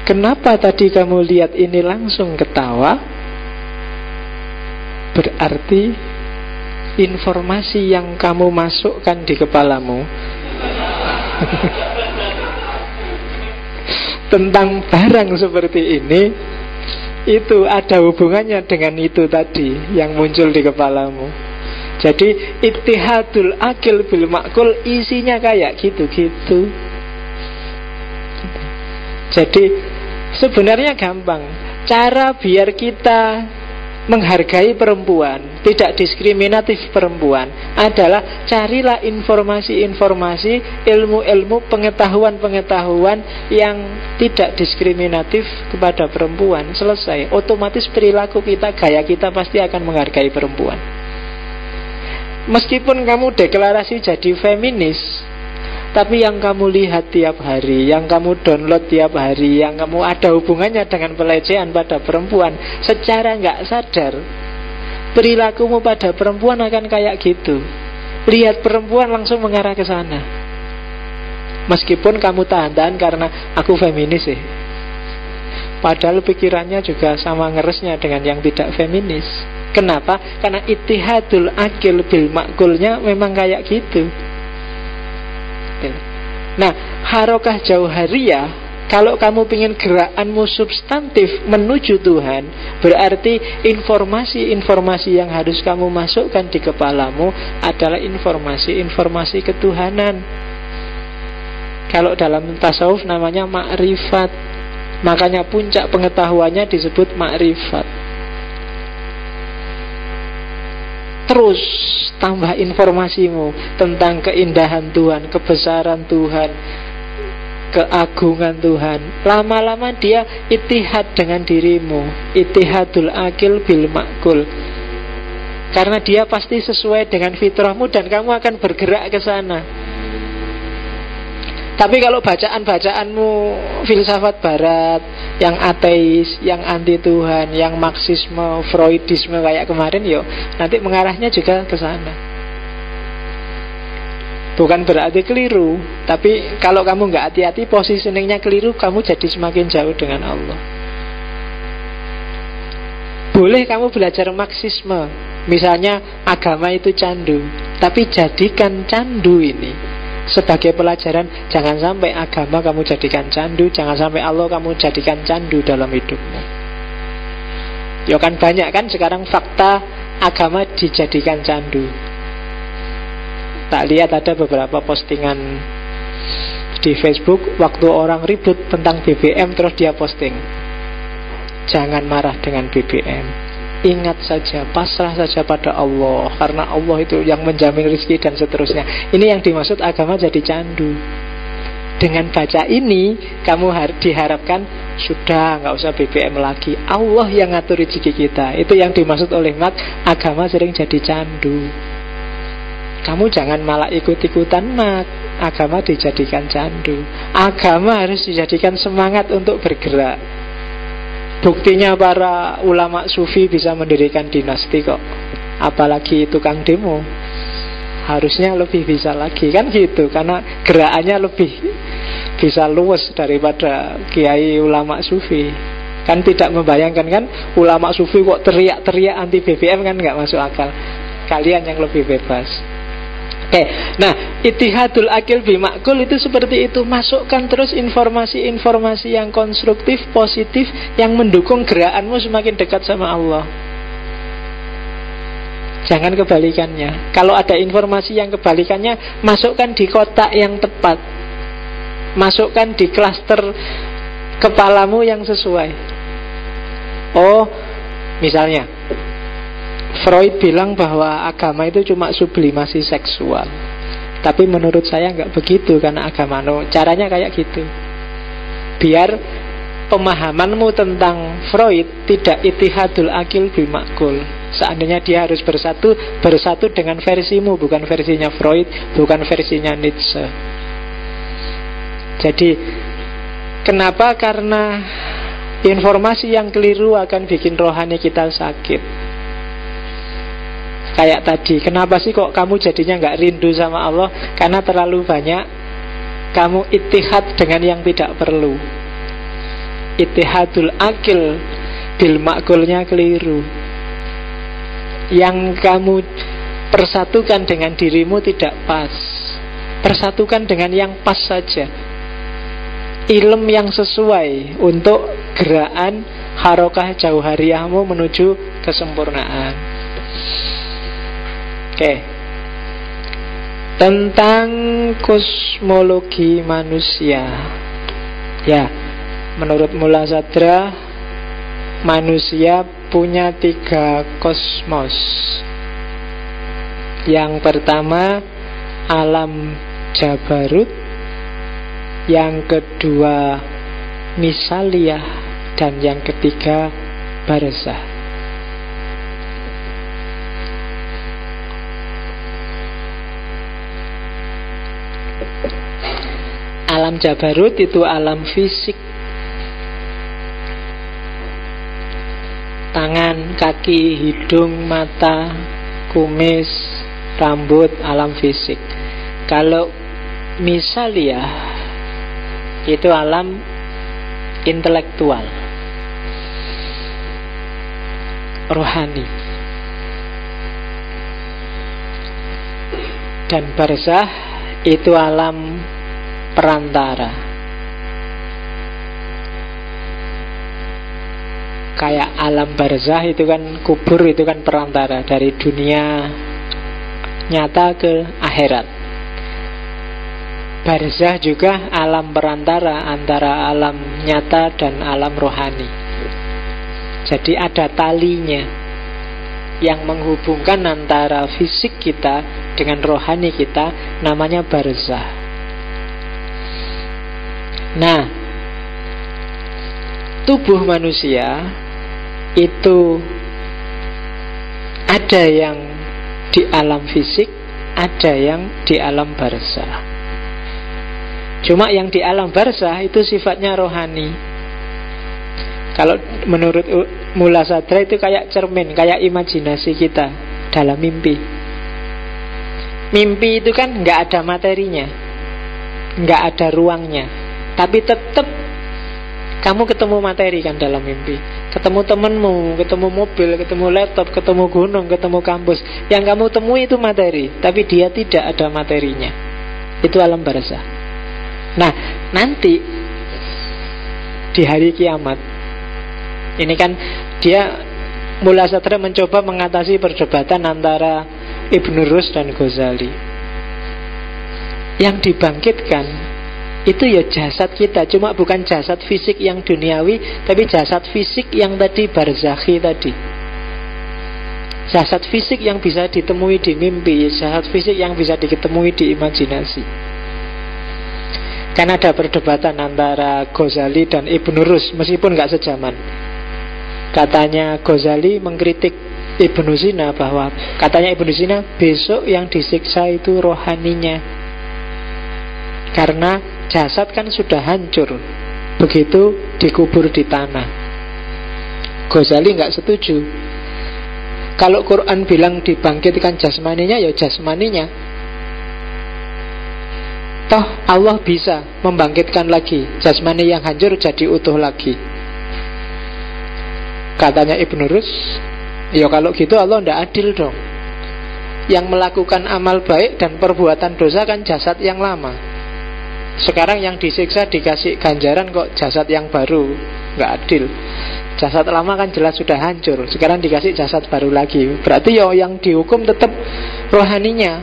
Kenapa tadi kamu lihat ini langsung ketawa? Berarti informasi yang kamu masukkan di kepalamu tentang barang seperti ini, itu ada hubungannya dengan itu tadi yang muncul di kepalamu. Jadi ittihadul akil bil ma'kul isinya kayak gitu-gitu. Jadi sebenarnya gampang. Cara biar kita menghargai perempuan, tidak diskriminatif perempuan, adalah carilah informasi-informasi, ilmu-ilmu, pengetahuan-pengetahuan yang tidak diskriminatif kepada perempuan. Selesai. Otomatis perilaku kita, gaya kita pasti akan menghargai perempuan. Meskipun kamu deklarasi jadi feminis, tapi yang kamu lihat tiap hari, yang kamu download tiap hari, yang kamu ada hubungannya dengan pelecehan pada perempuan, secara nggak sadar perilakumu pada perempuan akan kayak gitu. Lihat perempuan langsung mengarah ke sana. Meskipun kamu tahan-tahan karena aku feminis sih, padahal pikirannya juga sama ngeresnya dengan yang tidak feminis. Kenapa? Karena ittihadul akil bil ma'kulnya memang kayak gitu. Nah, harokah jauhariyah, kalau kamu ingin gerakanmu substantif menuju Tuhan, berarti informasi-informasi yang harus kamu masukkan di kepalamu adalah informasi-informasi ketuhanan. Kalau dalam tasawuf namanya makrifat. Makanya puncak pengetahuannya disebut makrifat. Terus tambah informasimu tentang keindahan Tuhan, kebesaran Tuhan, keagungan Tuhan. Lama-lama dia ittihad dengan dirimu, ittihadul akil bil ma'kul. Karena dia pasti sesuai dengan fitrahmu dan kamu akan bergerak ke sana. Tapi kalau bacaan-bacaanmu filsafat barat, yang ateis, yang anti Tuhan, yang marxisme, freudisme kayak kemarin, yo nanti mengarahnya juga ke sana. Bukan berarti keliru, tapi kalau kamu nggak hati-hati, positioningnya keliru, kamu jadi semakin jauh dengan Allah. Boleh kamu belajar Marxisme, misalnya agama itu candu, tapi jadikan candu ini sebagai pelajaran. Jangan sampai agama kamu jadikan candu, jangan sampai Allah kamu jadikan candu dalam hidupmu. Ya kan banyak kan sekarang fakta agama dijadikan candu. Tak lihat ada beberapa postingan di Facebook, waktu orang ribut tentang BBM terus dia posting, jangan marah dengan BBM, ingat saja, pasrah saja pada Allah, karena Allah itu yang menjamin rezeki dan seterusnya. Ini yang dimaksud agama jadi candu. Dengan baca ini kamu diharapkan sudah nggak usah BBM lagi, Allah yang ngatur rezeki kita. Itu yang dimaksud oleh Mat, agama sering jadi candu. Kamu jangan malah ikut-ikutan Mat, agama dijadikan candu. Agama harus dijadikan semangat untuk bergerak. Buktinya para ulama sufi bisa mendirikan dinasti kok, apalagi tukang demo. Harusnya lebih bisa lagi kan gitu, karena gerakannya lebih bisa luas daripada kiai ulama sufi. Kan tidak membayangkan kan, ulama sufi kok teriak-teriak anti BBM, kan nggak masuk akal. Kalian yang lebih bebas. Oke, nah ittihadul akil bimakul itu seperti itu. Masukkan terus informasi-informasi yang konstruktif, positif, yang mendukung gerakanmu semakin dekat sama Allah. Jangan kebalikannya. Kalau ada informasi yang kebalikannya, masukkan di kotak yang tepat, masukkan di klaster kepalamu yang sesuai. Oh, misalnya Freud bilang bahwa agama itu cuma sublimasi seksual, tapi menurut saya nggak begitu, karena agama caranya kayak gitu. Biar pemahamanmu tentang Freud tidak ittihadul akil bimakul. Seandainya dia harus bersatu dengan versimu, bukan versinya Freud, bukan versinya Nietzsche. Jadi kenapa? Karena informasi yang keliru akan bikin rohani kita sakit. Kayak tadi, kenapa sih kok kamu jadinya nggak rindu sama Allah? Karena terlalu banyak kamu ittihad dengan yang tidak perlu. Ittihadul akil bil makulnya keliru. Yang kamu persatukan dengan dirimu tidak pas. Persatukan dengan yang pas saja. Ilm yang sesuai untuk gerakan harokah jauhariyahmu menuju kesempurnaan. Oke. Tentang kosmologi manusia. Ya, menurut Mula Sadra, manusia punya 3 kosmos. Yang pertama alam Jabarut, yang kedua Misaliyah, dan yang ketiga Barzah. Alam Jabarut itu alam fisik, tangan, kaki, hidung, mata, kumis, rambut, alam fisik. Kalau Misaliyah itu alam intelektual, rohani. Dan Barzah itu alam perantara, kayak alam barzah itu kan, kubur itu kan perantara dari dunia nyata ke akhirat. Barzah juga alam perantara antara alam nyata dan alam rohani. Jadi ada talinya yang menghubungkan antara fisik kita dengan rohani kita, namanya barzah. Nah, tubuh manusia itu ada yang di alam fisik, ada yang di alam barzah. Cuma yang di alam barzah itu sifatnya rohani. Kalau menurut Mula Sadra itu kayak cermin, kayak imajinasi kita dalam mimpi. Mimpi itu kan nggak ada materinya, nggak ada ruangnya, tapi tetap Kamu ketemu materi kan dalam mimpi. Ketemu temenmu, ketemu mobil, ketemu laptop, ketemu gunung, ketemu kampus. Yang kamu temui itu materi, tapi dia tidak ada materinya. Itu alam barzah. Nah, nanti di hari kiamat, ini kan dia Mullah Sadra mencoba mengatasi perdebatan antara Ibn Rus dan Ghazali. Yang dibangkitkan itu ya jasad kita, cuma bukan jasad fisik yang duniawi, tapi jasad fisik yang tadi barzakhi tadi. Jasad fisik yang bisa ditemui di mimpi, jasad fisik yang bisa ditemui di imajinasi. Kan ada perdebatan antara Ghazali dan Ibn Rus, meskipun gak sejaman. Katanya Ghazali mengkritik Ibnu Sina bahwa katanya Ibnu Sina besok yang disiksa itu rohaninya, karena jasad kan sudah hancur begitu dikubur di tanah. Ghazali nggak setuju. Kalau Quran bilang dibangkitkan jasmaninya, ya jasmaninya. Toh Allah bisa membangkitkan lagi jasmani yang hancur jadi utuh lagi. Katanya Ibn Rus, ya kalau gitu Allah ndak adil dong. Yang melakukan amal baik dan perbuatan dosa kan jasad yang lama. Sekarang yang disiksa dikasih ganjaran kok jasad yang baru. Nggak adil. Jasad lama kan jelas sudah hancur, sekarang dikasih jasad baru lagi. Berarti ya yang dihukum tetap rohaninya.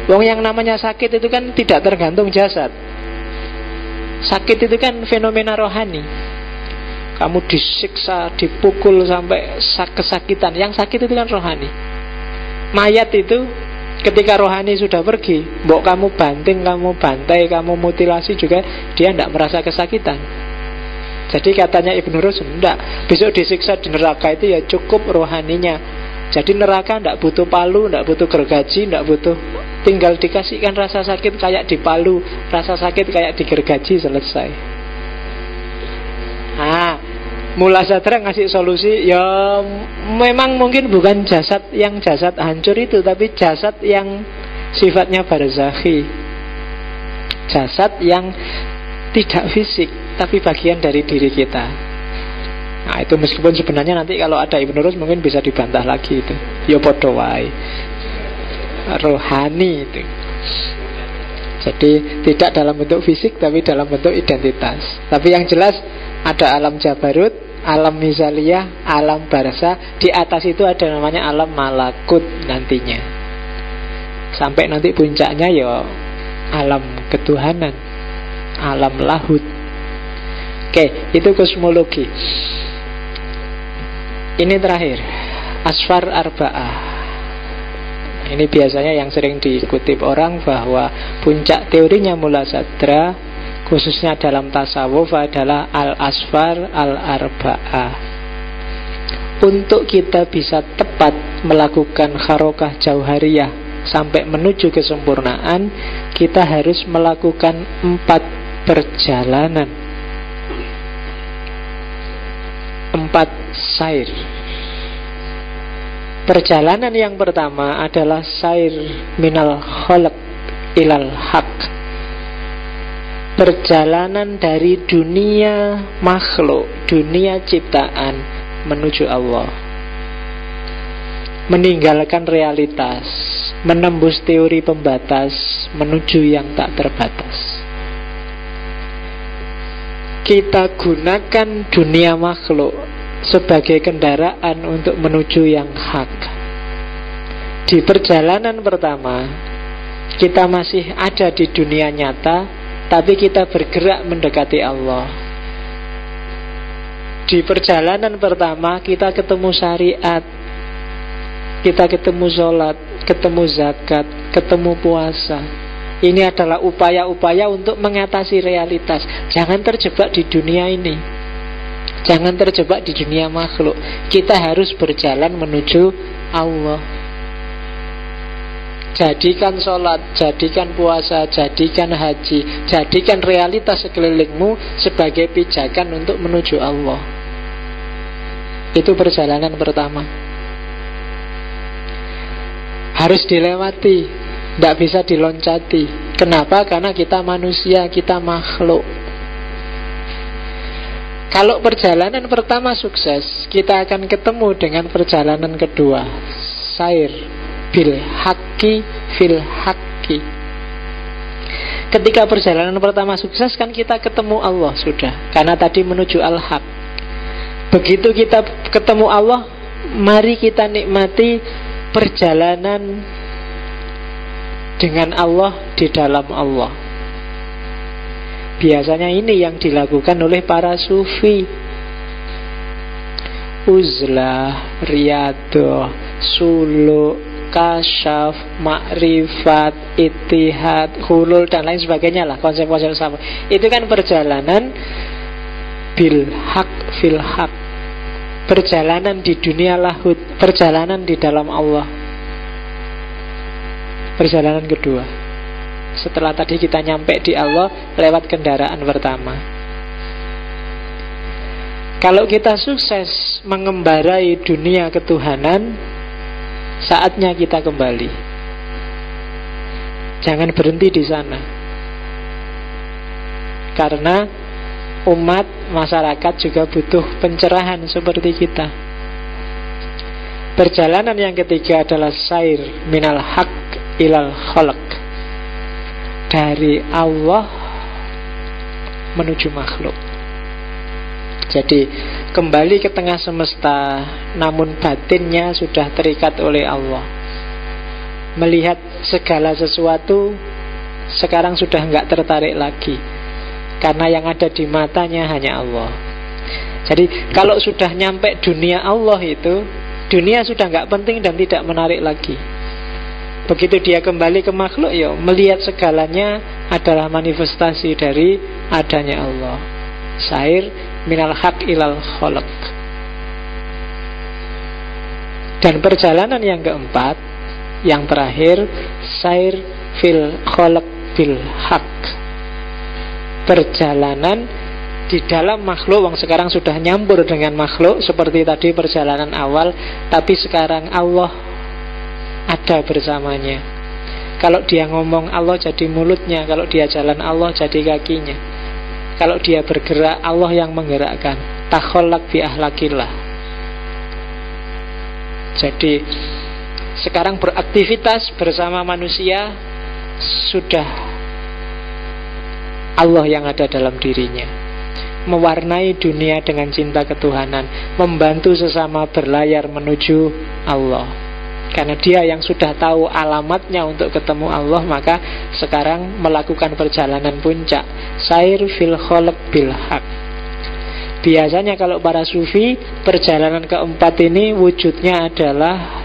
Wong yang namanya sakit itu kan tidak tergantung jasad. Sakit itu kan fenomena rohani. Kamu disiksa, dipukul sampai kesakitan. Yang sakit itu kan rohani. Mayat itu ketika rohani sudah pergi, mbok kamu banting, kamu bantai, kamu mutilasi juga, dia tidak merasa kesakitan. Jadi katanya Ibn Rus, enggak, besok disiksa di neraka itu ya cukup rohaninya. Jadi neraka tidak butuh palu, tidak butuh gergaji, tidak butuh, tinggal dikasihkan rasa sakit kayak di palu, rasa sakit kayak di gergaji, selesai. Mullah Sadra ngasih solusi, ya memang mungkin bukan jasad yang jasad hancur itu, tapi jasad yang sifatnya barzakhi, jasad yang tidak fisik tapi bagian dari diri kita. Nah itu meskipun sebenarnya nanti kalau ada Ibn Rus mungkin bisa dibantah lagi itu. Ya podo wae, rohani itu. Jadi tidak dalam bentuk fisik tapi dalam bentuk identitas. Tapi yang jelas ada alam jabarut, alam misaliyah, alam barzah. Di atas itu ada namanya alam malakut nantinya. Sampai nanti puncaknya ya alam ketuhanan, alam lahut. Oke, itu kosmologi. Ini terakhir, Asfar Arba'ah. Ini biasanya yang sering dikutip orang bahwa puncak teorinya Mullah Sadra, khususnya dalam tasawuf, adalah Al-Asfar Al-Arba'ah. Untuk kita bisa tepat melakukan kharokah jauhariyah sampai menuju kesempurnaan, kita harus melakukan 4 perjalanan, 4 sair. Perjalanan yang pertama adalah sair minal khalq ilal haq. Perjalanan dari dunia makhluk, dunia ciptaan menuju Allah. Meninggalkan realitas, menembus teori pembatas, menuju yang tak terbatas. Kita gunakan dunia makhluk sebagai kendaraan untuk menuju yang hak. Di perjalanan pertama, kita masih ada di dunia nyata, tapi kita bergerak mendekati Allah. Di perjalanan pertama, kita ketemu syariat, kita ketemu sholat, ketemu zakat, ketemu puasa. Ini adalah upaya-upaya untuk mengatasi realitas. Jangan terjebak di dunia ini, jangan terjebak di dunia makhluk. Kita harus berjalan menuju Allah. Jadikan sholat, jadikan puasa, jadikan haji, jadikan realitas sekelilingmu sebagai pijakan untuk menuju Allah. Itu perjalanan pertama. Harus dilewati, tidak bisa diloncati. Kenapa? Karena kita manusia, kita makhluk. Kalau perjalanan pertama sukses, kita akan ketemu dengan perjalanan kedua. Sair bil haqqi fil haqqi. Ketika perjalanan pertama sukses, kan kita ketemu Allah sudah, karena tadi menuju al-haq. Begitu kita ketemu Allah, mari kita nikmati perjalanan dengan Allah di dalam Allah. Biasanya ini yang dilakukan oleh para sufi. Uzlah, riyadhah, suluk, kasyaf, makrifat, ittihad, hulul, dan lain sebagainya lah, konsep-konsep sama. Itu kan perjalanan bil haq fil haq, perjalanan di dunia lahud, perjalanan di dalam Allah. Perjalanan kedua, setelah tadi kita nyampe di Allah lewat kendaraan pertama. Kalau kita sukses mengembarai dunia ketuhanan, saatnya kita kembali. Jangan berhenti di sana, karena umat masyarakat juga butuh pencerahan seperti kita. Perjalanan yang ketiga adalah sair minal haq ilal khalq, dari Allah menuju makhluk. Jadi kembali ke tengah semesta, namun batinnya sudah terikat oleh Allah. Melihat segala sesuatu sekarang sudah enggak tertarik lagi, karena yang ada di matanya hanya Allah. Jadi kalau sudah nyampe dunia Allah itu, dunia sudah enggak penting dan tidak menarik lagi. Begitu dia kembali ke makhluk, ya melihat segalanya adalah manifestasi dari adanya Allah. Sair minal haq ilal khalq. Dan perjalanan yang keempat, yang terakhir, sair fil khalq bil haq, perjalanan di dalam makhluk. Yang sekarang sudah nyampur dengan makhluk, seperti tadi perjalanan awal, tapi sekarang Allah ada bersamanya. Kalau dia ngomong, Allah jadi mulutnya. Kalau dia jalan, Allah jadi kakinya. Kalau dia bergerak, Allah yang menggerakkan. Takhollak bi ahlakillah. Jadi sekarang beraktivitas bersama manusia, sudah Allah yang ada dalam dirinya, mewarnai dunia dengan cinta ketuhanan, membantu sesama berlayar menuju Allah. Karena dia yang sudah tahu alamatnya untuk ketemu Allah, maka sekarang melakukan perjalanan puncak, sair fil khalq bil haq. Biasanya kalau para sufi, perjalanan keempat ini wujudnya adalah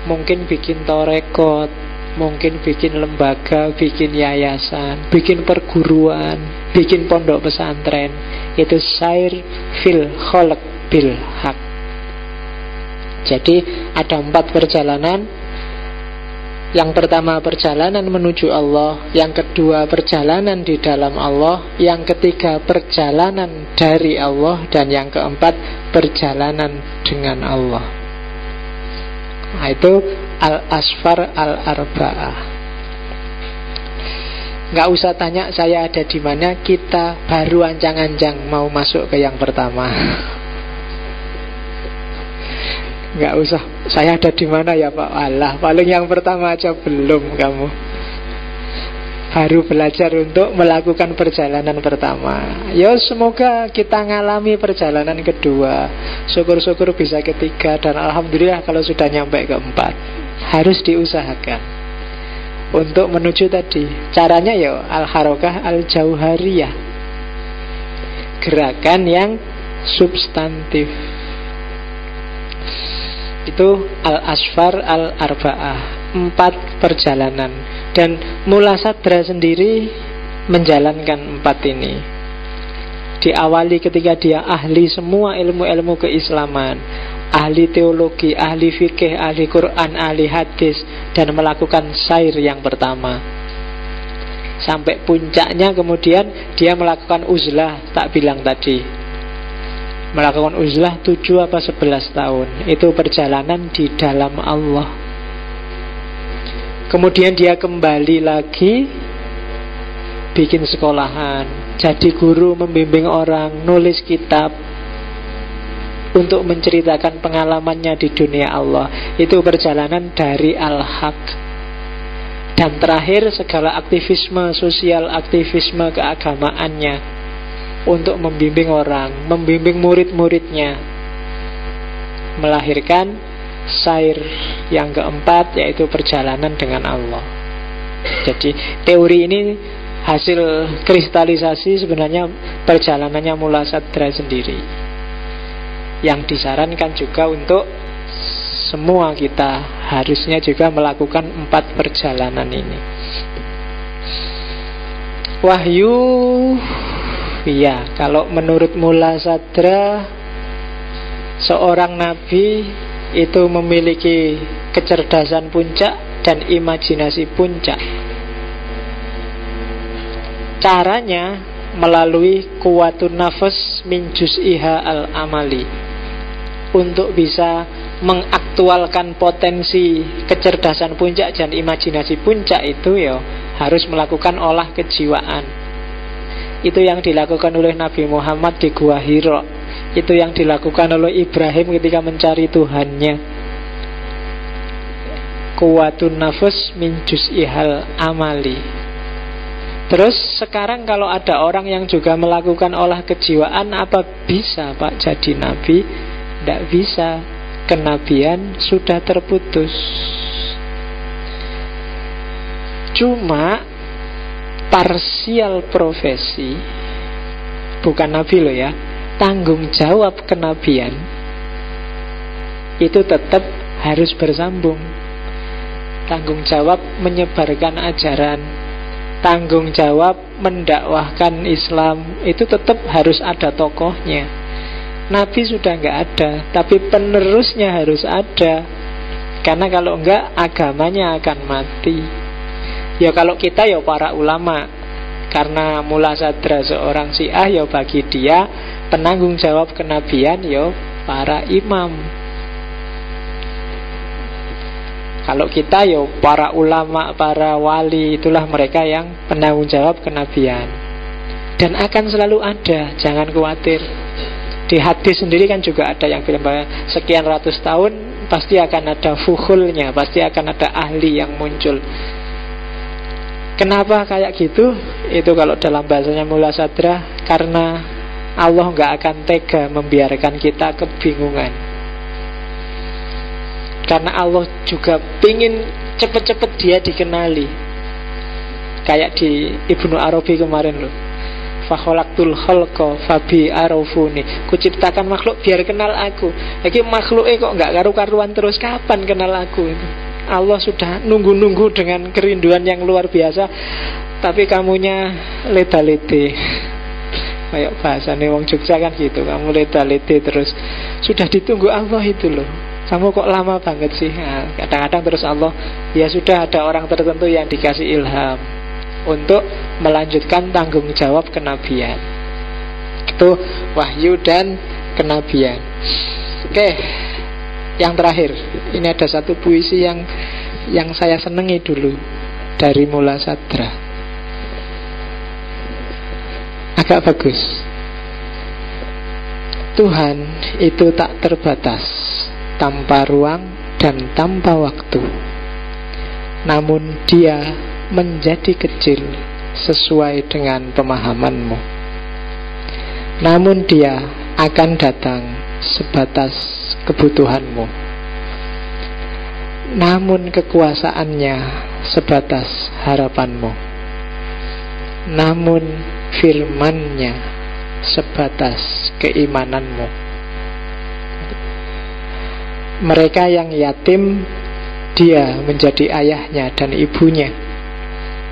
mungkin bikin torekot, mungkin bikin lembaga, bikin yayasan, bikin perguruan, bikin pondok pesantren. Itu sair fil khalq bil haq. Jadi ada 4 perjalanan. Yang pertama perjalanan menuju Allah, yang kedua perjalanan di dalam Allah, yang ketiga perjalanan dari Allah, dan yang keempat perjalanan dengan Allah. Nah, itu al-asfar al-arba'ah. Nggak usah tanya saya ada di mana, kita baru ancang-ancang mau masuk ke yang pertama. Nggak usah, saya ada di mana ya Pak? Alah, paling yang pertama aja belum kamu. Baru belajar untuk melakukan perjalanan pertama. Ya semoga kita ngalami perjalanan kedua, syukur-syukur bisa ketiga, dan alhamdulillah kalau sudah nyampe keempat. Harus diusahakan untuk menuju tadi. Caranya ya al-harokah al-jauhariyah, gerakan yang substantif. Itu al-asfar al-arba'ah, 4 perjalanan. Dan Mula Sadra sendiri menjalankan 4 ini. Diawali ketika dia ahli semua ilmu-ilmu keislaman, ahli teologi, ahli fikih, ahli Quran, ahli hadis, dan melakukan sair yang pertama. Sampai puncaknya kemudian dia melakukan uzlah, tak bilang tadi. Melakukan uzlah 7 apa 11 tahun. Itu perjalanan di dalam Allah. Kemudian dia kembali lagi, bikin sekolahan, jadi guru, membimbing orang, nulis kitab untuk menceritakan pengalamannya di dunia Allah. Itu perjalanan dari Al-Haq. Dan terakhir, segala aktivisme sosial, aktivisme keagamaannya untuk membimbing orang, membimbing murid-muridnya, melahirkan sair yang keempat, yaitu perjalanan dengan Allah. Jadi teori ini hasil kristalisasi sebenarnya perjalanannya Mula Sadra sendiri, yang disarankan juga untuk semua kita harusnya juga melakukan 4 perjalanan ini. Wahyu, iya, kalau menurut Mula Sadra, seorang nabi itu memiliki kecerdasan puncak dan imajinasi puncak. Caranya melalui kuwatun nafas min juz'iha al-amali, untuk bisa mengaktualkan potensi kecerdasan puncak dan imajinasi puncak itu ya harus melakukan olah kejiwaan. Itu yang dilakukan oleh Nabi Muhammad di Gua Hira. Itu yang dilakukan oleh Ibrahim ketika mencari Tuhannya. Kuwatun nafas min juz'ihal amali. Terus sekarang kalau ada orang yang juga melakukan olah kejiwaan, apa bisa Pak jadi nabi? Tidak bisa. Kenabian sudah terputus. Cuma parsial profesi, bukan nabi loh ya, tanggung jawab kenabian itu tetap harus bersambung. Tanggung jawab menyebarkan ajaran, tanggung jawab mendakwahkan Islam, itu tetap harus ada tokohnya. Nabi sudah nggak ada, tapi penerusnya harus ada. Karena kalau enggak, agamanya akan mati. Ya kalau kita ya para ulama, karena Mula Sadra seorang Syiah, ya bagi dia penanggung jawab kenabian ya para imam. Kalau kita ya para ulama, para wali, itulah mereka yang penanggung jawab kenabian. Dan akan selalu ada, jangan khawatir. Di hadis sendiri kan juga ada yang bilang bahwa sekian ratus tahun pasti akan ada fuhulnya, pasti akan ada ahli yang muncul. Kenapa kayak gitu? Itu kalau dalam bahasanya Mula Sadra, karena Allah nggak akan tega membiarkan kita kebingungan. Karena Allah juga pingin cepet-cepet dia dikenali. Kayak di Ibnu Arabi kemarin loh, fakholaktul kholqa fabi arafuni, kuciptakan makhluk biar kenal aku. Lagi makhluknya kok nggak karu-karuan terus, kapan kenal aku itu? Allah sudah nunggu-nunggu dengan kerinduan yang luar biasa, tapi kamunya leda-lede. Kayak bahasanya wong Jogja kan gitu, kamu leda-lede terus. Sudah ditunggu Allah itu loh, kamu kok lama banget sih? Nah, kadang-kadang terus Allah, ya sudah ada orang tertentu yang dikasih ilham untuk melanjutkan tanggung jawab kenabian. Itu wahyu dan kenabian. Oke, yang terakhir, ini ada satu puisi yang saya senangi dulu dari Mula Sadra. Agak bagus. Tuhan itu tak terbatas, tanpa ruang dan tanpa waktu. Namun Dia menjadi kecil sesuai dengan pemahamanmu. Namun Dia akan datang sebatas kebutuhanmu. Namun kekuasaannya sebatas harapanmu. Namun firman-Nya sebatas keimananmu. Mereka yang yatim, Dia menjadi ayahnya dan ibunya.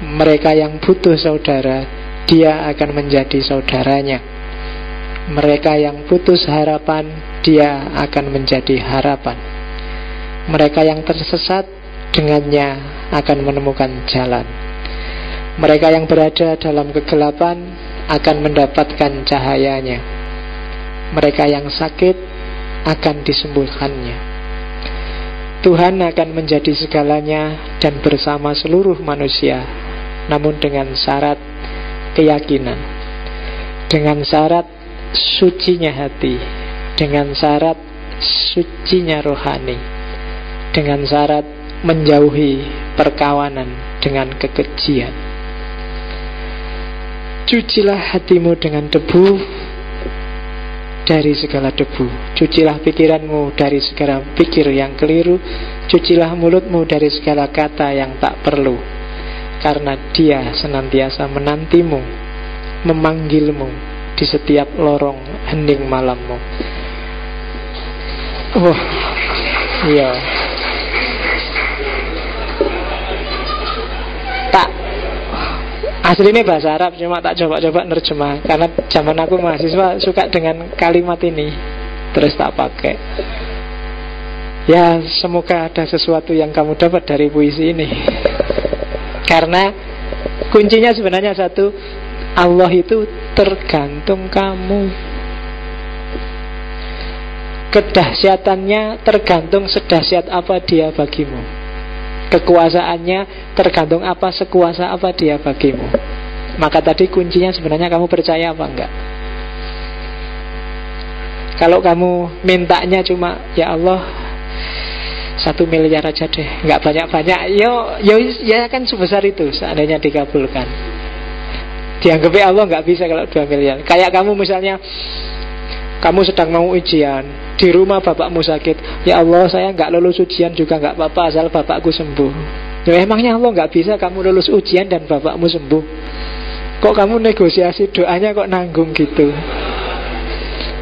Mereka yang butuh saudara, Dia akan menjadi saudaranya. Mereka yang putus harapan, Dia akan menjadi harapan. Mereka yang tersesat, dengannya akan menemukan jalan. Mereka yang berada dalam kegelapan akan mendapatkan cahayanya. Mereka yang sakit akan disembuhkannya. Tuhan akan menjadi segalanya dan bersama seluruh manusia, namun dengan syarat keyakinan. dengan syarat sucinya hati, dengan syarat sucinya rohani, dengan syarat menjauhi perkawanan dengan kekejian. Cucilah hatimu dengan debu dari segala debu. Cucilah pikiranmu dari segala pikir yang keliru. Cucilah mulutmu dari segala kata yang tak perlu. Karena Dia senantiasa menantimu, memanggilmu di setiap lorong hening malammu. Iya. Aslinya bahasa Arab, cuma tak coba-coba nerjemah karena zaman aku mahasiswa suka dengan kalimat ini, terus tak pakai. Ya, semoga ada sesuatu yang kamu dapat dari puisi ini. Karena kuncinya sebenarnya satu, Allah itu tergantung kamu. Kedahsyatannya tergantung sedahsyat apa Dia bagimu. Kekuasaannya tergantung apa, sekuasa apa Dia bagimu. Maka tadi kuncinya sebenarnya kamu percaya apa enggak. Kalau kamu mintanya cuma ya Allah 1 miliar aja deh, enggak banyak-banyak, ya kan sebesar itu seandainya dikabulkan. Dianggapnya Allah enggak bisa kalau 2 miliar. Kayak kamu misalnya, kamu sedang mau ujian, di rumah bapakmu sakit, ya Allah saya nggak lulus ujian juga nggak apa-apa asal bapakku sembuh. Ya emangnya Allah nggak bisa kamu lulus ujian dan bapakmu sembuh? Kok kamu negosiasi doanya kok nanggung gitu?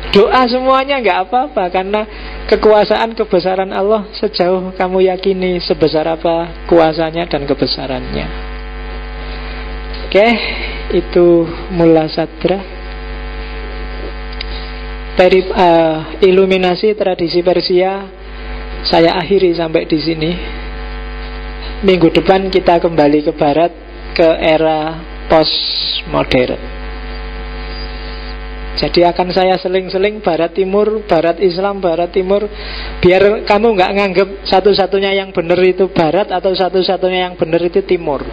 Doa semuanya nggak apa-apa, karena kekuasaan kebesaran Allah sejauh kamu yakini sebesar apa kuasanya dan kebesarannya. Oke, itu Mula Sadra. Iluminasi tradisi Persia saya akhiri sampai di sini. Minggu depan kita kembali ke barat, ke era postmodern. Jadi akan saya seling-seling barat timur, barat Islam, barat timur, biar kamu nggak nganggep satu-satunya yang benar itu barat atau satu-satunya yang benar itu timur.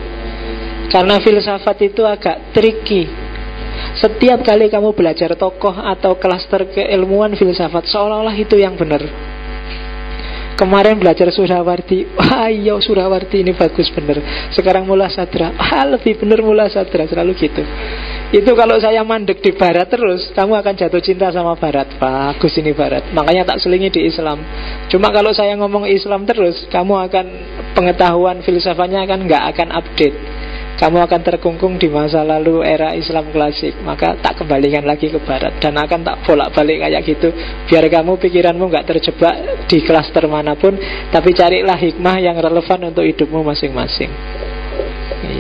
Karena filsafat itu agak tricky. Setiap kali kamu belajar tokoh atau klaster keilmuan filsafat, seolah-olah itu yang benar. Kemarin belajar Surawarti, wah iya Surawarti ini bagus benar. Sekarang Mula Sadra, wah lebih benar Mula Sadra, selalu gitu. Itu kalau saya mandek di barat terus, kamu akan jatuh cinta sama barat. Bagus ini barat, makanya tak selingi di Islam. Cuma kalau saya ngomong Islam terus, kamu akan, pengetahuan filsafatnya nggak akan update. Kamu akan terkungkung di masa lalu era Islam klasik. Maka tak kembalikan lagi ke barat, dan akan tak bolak-balik kayak gitu, biar kamu pikiranmu gak terjebak di klaster manapun. Tapi carilah hikmah yang relevan untuk hidupmu masing-masing.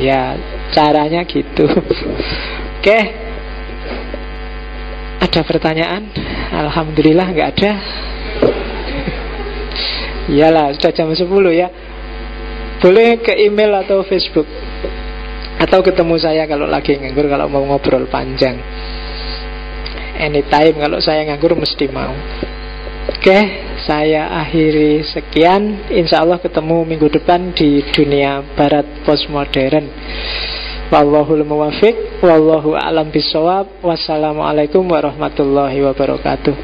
Ya, caranya gitu. Oke. Ada pertanyaan? Alhamdulillah gak ada. Iyalah, sudah jam 10 ya. Boleh ke email atau Facebook, atau ketemu saya kalau lagi nganggur, kalau mau ngobrol panjang. Anytime, kalau saya nganggur mesti mau. Oke, saya akhiri sekian. Insya Allah ketemu minggu depan di dunia barat postmodern. Wallahul muwaffiq, wallahu a'lam bishawab. Wassalamualaikum warahmatullahi wabarakatuh.